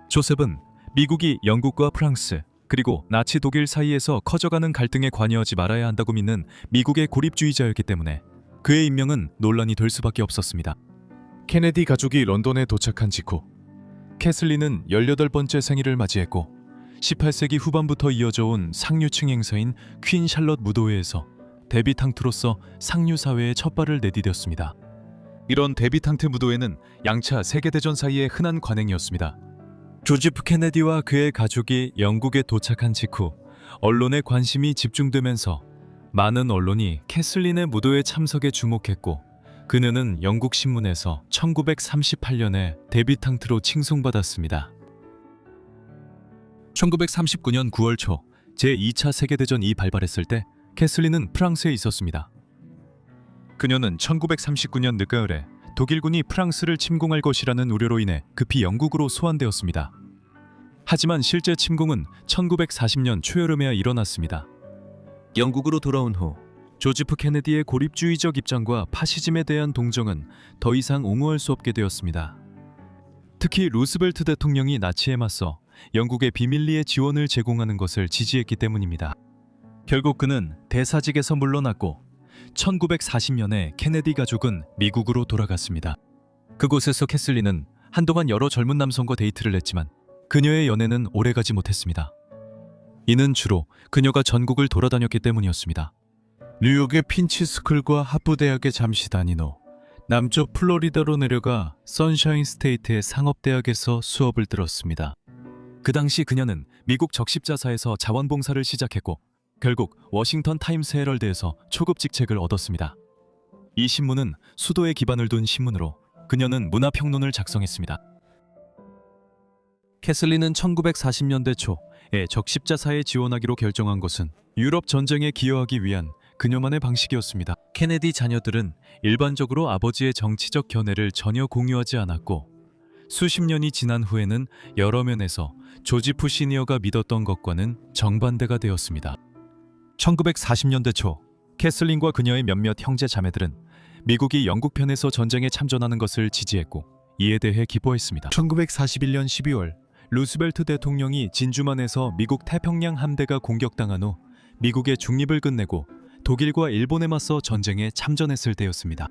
Speaker 1: 조셉은 미국이 영국과 프랑스 그리고 나치 독일 사이에서 커져가는 갈등에 관여하지 말아야 한다고 믿는 미국의 고립주의자였기 때문에 그의 임명은 논란이 될 수밖에 없었습니다. 케네디 가족이 런던에 도착한 직후 캐슬린은 18번째 생일을 맞이했고 18세기 후반부터 이어져 온 상류층 행사인 퀸 샬럿 무도회에서 데뷔탕트로서 상류 사회에 첫 발을 내디뎠습니다. 이런 데뷔탕트 무도회는 양차 세계대전 사이의 흔한 관행이었습니다. 조지프 케네디와 그의 가족이 영국에 도착한 직후 언론의 관심이 집중되면서 많은 언론이 캐슬린의 무도회 참석에 주목했고 그녀는 영국 신문에서 1938년에 데뷔탕트로 칭송받았습니다. 1939년 9월 초 제2차 세계대전이 발발했을 때 캐슬린은 프랑스에 있었습니다. 그녀는 1939년 늦가을에 독일군이 프랑스를 침공할 것이라는 우려로 인해 급히 영국으로 소환되었습니다. 하지만 실제 침공은 1940년 초여름에야 일어났습니다. 영국으로 돌아온 후 조지프 케네디의 고립주의적 입장과 파시즘에 대한 동정은 더 이상 옹호할 수 없게 되었습니다. 특히 루스벨트 대통령이 나치에 맞서 영국의 비밀리에 지원을 제공하는 것을 지지했기 때문입니다. 결국 그는 대사직에서 물러났고 1940년에 케네디 가족은 미국으로 돌아갔습니다. 그곳에서 캐슬린은 한동안 여러 젊은 남성과 데이트를 했지만 그녀의 연애는 오래가지 못했습니다. 이는 주로 그녀가 전국을 돌아다녔기 때문이었습니다. 뉴욕의 핀치스쿨과 하프대학에 잠시 다닌 후 남쪽 플로리다로 내려가 선샤인 스테이트의 상업대학에서 수업을 들었습니다. 그 당시 그녀는 미국 적십자사에서 자원봉사를 시작했고 결국 워싱턴 타임스 헤럴드에서 초급 직책을 얻었습니다. 이 신문은 수도에 기반을 둔 신문으로 그녀는 문화평론을 작성했습니다. 캐슬린은 1940년대 초에 적십자사에 지원하기로 결정한 것은 유럽 전쟁에 기여하기 위한 그녀만의 방식이었습니다. 케네디 자녀들은 일반적으로 아버지의 정치적 견해를 전혀 공유하지 않았고 수십 년이 지난 후에는 여러 면에서 조지프 시니어가 믿었던 것과는 정반대가 되었습니다. 1940년대 초 캐슬린과 그녀의 몇몇 형제 자매들은 미국이 영국 편에서 전쟁에 참전하는 것을 지지했고 이에 대해 기뻐했습니다. 1941년 12월 루스벨트 대통령이 진주만에서 미국 태평양 함대가 공격당한 후 미국의 중립을 끝내고 독일과 일본에 맞서 전쟁에 참전했을 때였습니다.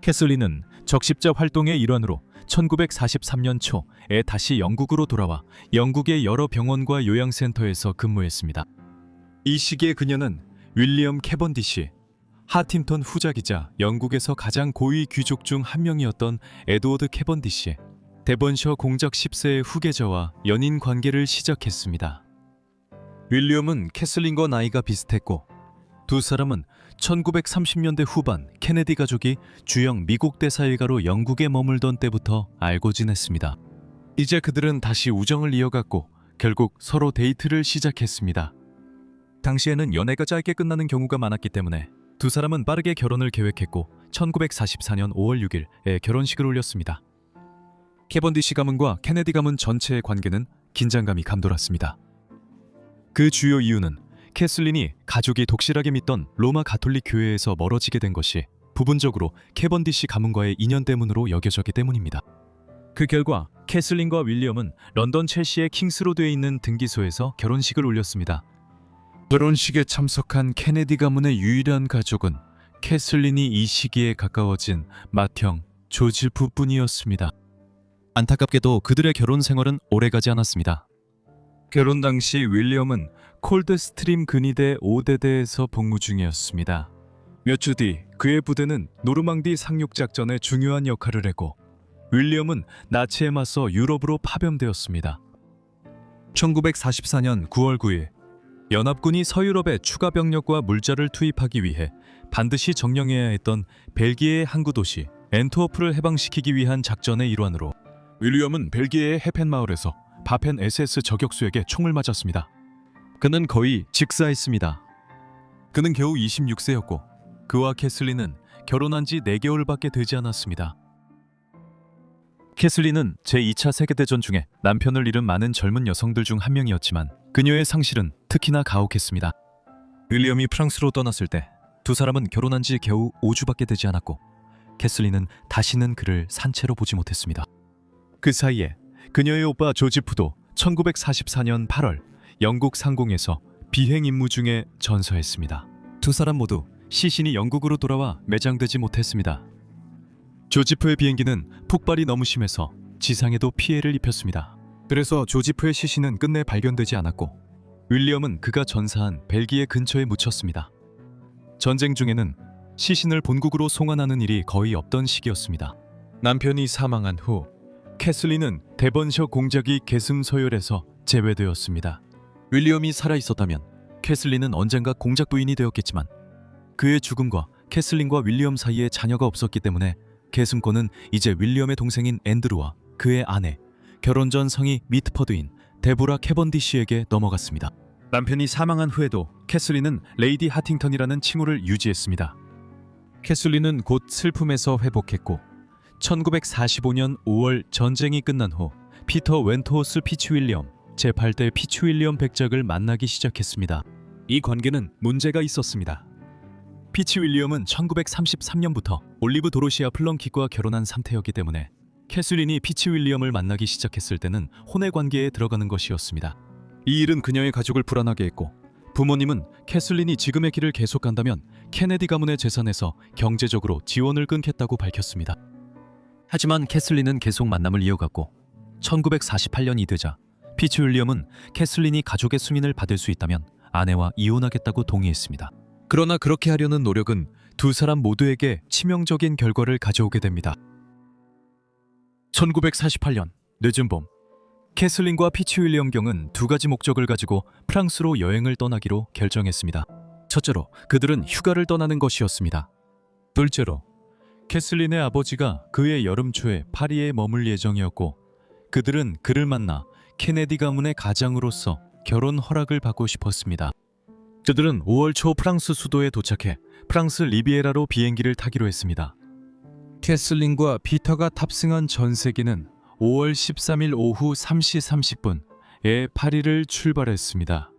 Speaker 1: 캐슬린은 적십자 활동의 일환으로 1943년 초에 다시 영국으로 돌아와 영국의 여러 병원과 요양센터에서 근무했습니다. 이 시기에 그녀는 윌리엄 캐번디시, 하팀턴 후작이자 영국에서 가장 고위 귀족 중 한 명이었던 에드워드 캐번디시, 데번셔 공작 10세의 후계자와 연인 관계를 시작했습니다. 윌리엄은 캐슬린과 나이가 비슷했고 두 사람은 1930년대 후반 케네디 가족이 주영 미국 대사 일가로 영국에 머물던 때부터 알고 지냈습니다. 이제 그들은 다시 우정을 이어갔고 결국 서로 데이트를 시작했습니다. 당시에는 연애가 짧게 끝나는 경우가 많았기 때문에 두 사람은 빠르게 결혼을 계획했고 1944년 5월 6일에 결혼식을 올렸습니다. 캐번디시 가문과 케네디 가문 전체의 관계는 긴장감이 감돌았습니다. 그 주요 이유는 캐슬린이 가족이 독실하게 믿던 로마 가톨릭 교회에서 멀어지게 된 것이 부분적으로 캐번디시 가문과의 인연 때문으로 여겨졌기 때문입니다. 그 결과 캐슬린과 윌리엄은 런던 첼시의 킹스로드에 있는 등기소에서 결혼식을 올렸습니다. 결혼식에 참석한 케네디 가문의 유일한 가족은 캐슬린이 이 시기에 가까워진 맏형 조지프뿐이었습니다. 안타깝게도 그들의 결혼 생활은 오래가지 않았습니다. 결혼 당시 윌리엄은 콜드스트림 근위대 5대대에서 복무 중이었습니다. 몇 주 뒤 그의 부대는 노르망디 상륙작전에 중요한 역할을 했고 윌리엄은 나치에 맞서 유럽으로 파병되었습니다. 1944년 9월 9일 연합군이 서유럽에 추가 병력과 물자를 투입하기 위해 반드시 점령해야 했던 벨기에의 항구 도시 앤트워프를 해방시키기 위한 작전의 일환으로 윌리엄은 벨기에의 해펜 마을에서 바펜 SS 저격수에게 총을 맞았습니다. 그는 거의 직사했습니다. 그는 겨우 26세였고 그와 캐슬린은 결혼한 지 4개월밖에 되지 않았습니다. 캐슬린은 제2차 세계대전 중에 남편을 잃은 많은 젊은 여성들 중 한 명이었지만 그녀의 상실은 특히나 가혹했습니다. 윌리엄이 프랑스로 떠났을 때 두 사람은 결혼한 지 겨우 5주밖에 되지 않았고 캐슬린은 다시는 그를 산채로 보지 못했습니다. 그 사이에 그녀의 오빠 조지프도 1944년 8월 영국 상공에서 비행 임무 중에 전서했습니다. 두 사람 모두 시신이 영국으로 돌아와 매장되지 못했습니다. 조지프의 비행기는 폭발이 너무 심해서 지상에도 피해를 입혔습니다. 그래서 조지프의 시신은 끝내 발견되지 않았고 윌리엄은 그가 전사한 벨기에 근처에 묻혔습니다. 전쟁 중에는 시신을 본국으로 송환하는 일이 거의 없던 시기였습니다. 남편이 사망한 후 캐슬린은 데번셔 공작이 계승 서열에서 제외되었습니다. 윌리엄이 살아있었다면 캐슬린은 언젠가 공작 부인이 되었겠지만 그의 죽음과 캐슬린과 윌리엄 사이에 자녀가 없었기 때문에 계승권은 이제 윌리엄의 동생인 앤드루와 그의 아내, 결혼 전 성이 미트퍼드인 데보라 캐번디시에게 넘어갔습니다. 남편이 사망한 후에도 캐슬린은 레이디 하팅턴이라는 칭호를 유지했습니다. 캐슬린은 곧 슬픔에서 회복했고 1945년 5월 전쟁이 끝난 후 피터 웬트호스 피츠윌리엄 제8대 피츠윌리엄 백작을 만나기 시작했습니다. 이 관계는 문제가 있었습니다. 피츠윌리엄은 1933년부터 올리브 도로시아 플럼킥과 결혼한 상태였기 때문에 캐슬린이 피츠윌리엄을 만나기 시작했을 때는 혼의 관계에 들어가는 것이었습니다. 이 일은 그녀의 가족을 불안하게 했고 부모님은 캐슬린이 지금의 길을 계속 간다면 케네디 가문의 재산에서 경제적으로 지원을 끊겠다고 밝혔습니다. 하지만 캐슬린은 계속 만남을 이어갔고 1948년이 되자 피츠윌리엄은 캐슬린이 가족의 승인을 받을 수 있다면 아내와 이혼하겠다고 동의했습니다. 그러나 그렇게 하려는 노력은 두 사람 모두에게 치명적인 결과를 가져오게 됩니다. 1948년 늦은 봄 캐슬린과 피츠윌리엄 경은 두 가지 목적을 가지고 프랑스로 여행을 떠나기로 결정했습니다. 첫째로 그들은 휴가를 떠나는 것이었습니다. 둘째로 캐슬린의 아버지가 그해 여름 초에 파리에 머물 예정이었고 그들은 그를 만나 케네디 가문의 가장으로서 결혼 허락을 받고 싶었습니다. 그들은 5월 초 프랑스 수도에 도착해 프랑스 리비에라로 비행기를 타기로 했습니다. 캐슬린과 피터가 탑승한 전세기는 5월 13일 오후 3시 30분에 파리를 출발했습니다.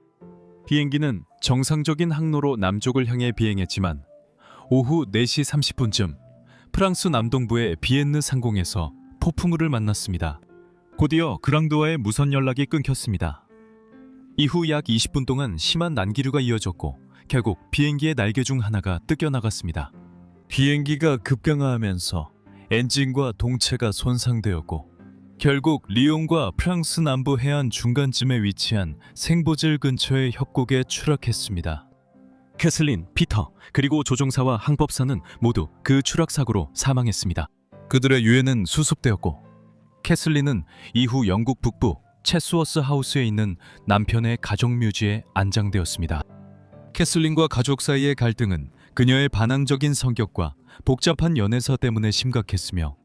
Speaker 1: 비행기는 정상적인 항로로 남쪽을 향해 비행했지만 오후 4시 30분쯤 프랑스 남동부의 비엔느 상공에서 폭풍우를 만났습니다. 곧이어 그랑드와의 무선 연락이 끊겼습니다. 이후 약 20분 동안 심한 난기류가 이어졌고 결국 비행기의 날개 중 하나가 뜯겨나갔습니다. 비행기가 급강하하면서 엔진과 동체가 손상되었고 결국 리옹과 프랑스 남부 해안 중간쯤에 위치한 생보질 근처의 협곡에 추락했습니다. 캐슬린, 피터, 그리고 조종사와 항법사는 모두 그 추락사고로 사망했습니다. 그들의 유해는 수습되었고 캐슬린은 이후 영국 북부 채스워스 하우스에 있는 남편의 가족묘지에 안장되었습니다. 캐슬린과 가족 사이의 갈등은 그녀의 반항적인 성격과 복잡한 연애사 때문에 심각했으며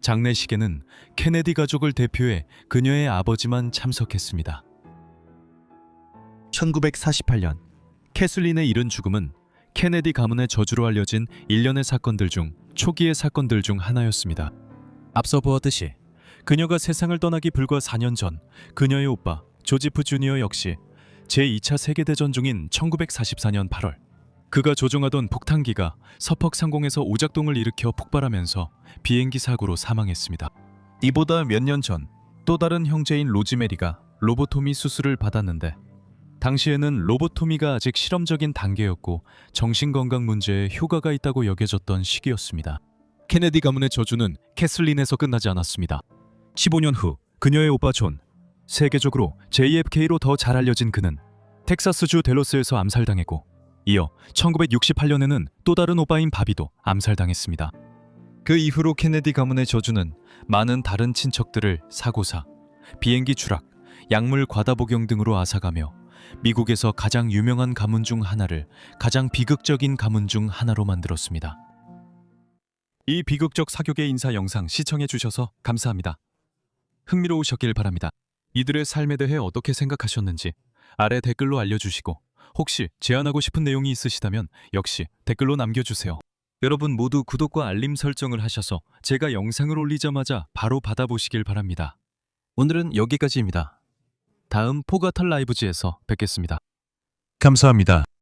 Speaker 1: 장례식에는 케네디 가족을 대표해 그녀의 아버지만 참석했습니다. 1948년 캐슬린의 이른 죽음은 케네디 가문의 저주로 알려진 일련의 사건들 중 초기의 사건들 중 하나였습니다. 앞서 보았듯이 그녀가 세상을 떠나기 불과 4년 전 그녀의 오빠 조지프 주니어 역시 제2차 세계대전 중인 1944년 8월 그가 조종하던 폭탄기가 서퍽 상공에서 오작동을 일으켜 폭발하면서 비행기 사고로 사망했습니다. 이보다 몇 년 전 또 다른 형제인 로즈메리가 로보토미 수술을 받았는데 당시에는 로보토미가 아직 실험적인 단계였고 정신건강 문제에 효과가 있다고 여겨졌던 시기였습니다. 케네디 가문의 저주는 캐슬린에서 끝나지 않았습니다. 15년 후 그녀의 오빠 존, 세계적으로 JFK로 더 잘 알려진 그는 텍사스주 댈러스에서 암살당했고 이어 1968년에는 또 다른 오빠인 바비도 암살당했습니다. 그 이후로 케네디 가문의 저주는 많은 다른 친척들을 사고사, 비행기 추락, 약물 과다 복용 등으로 앗아가며 미국에서 가장 유명한 가문 중 하나를 가장 비극적인 가문 중 하나로 만들었습니다. 이 비극적 사교계 인사 영상 시청해 주셔서 감사합니다. 흥미로우셨길 바랍니다. 이들의 삶에 대해 어떻게 생각하셨는지 아래 댓글로 알려주시고 혹시 제안하고 싶은 내용이 있으시다면 역시 댓글로 남겨주세요. 여러분 모두 구독과 알림 설정을 하셔서 제가 영상을 올리자마자 바로 받아보시길 바랍니다. 오늘은 여기까지입니다. 다음 포가탈 라이브즈에서 뵙겠습니다. 감사합니다.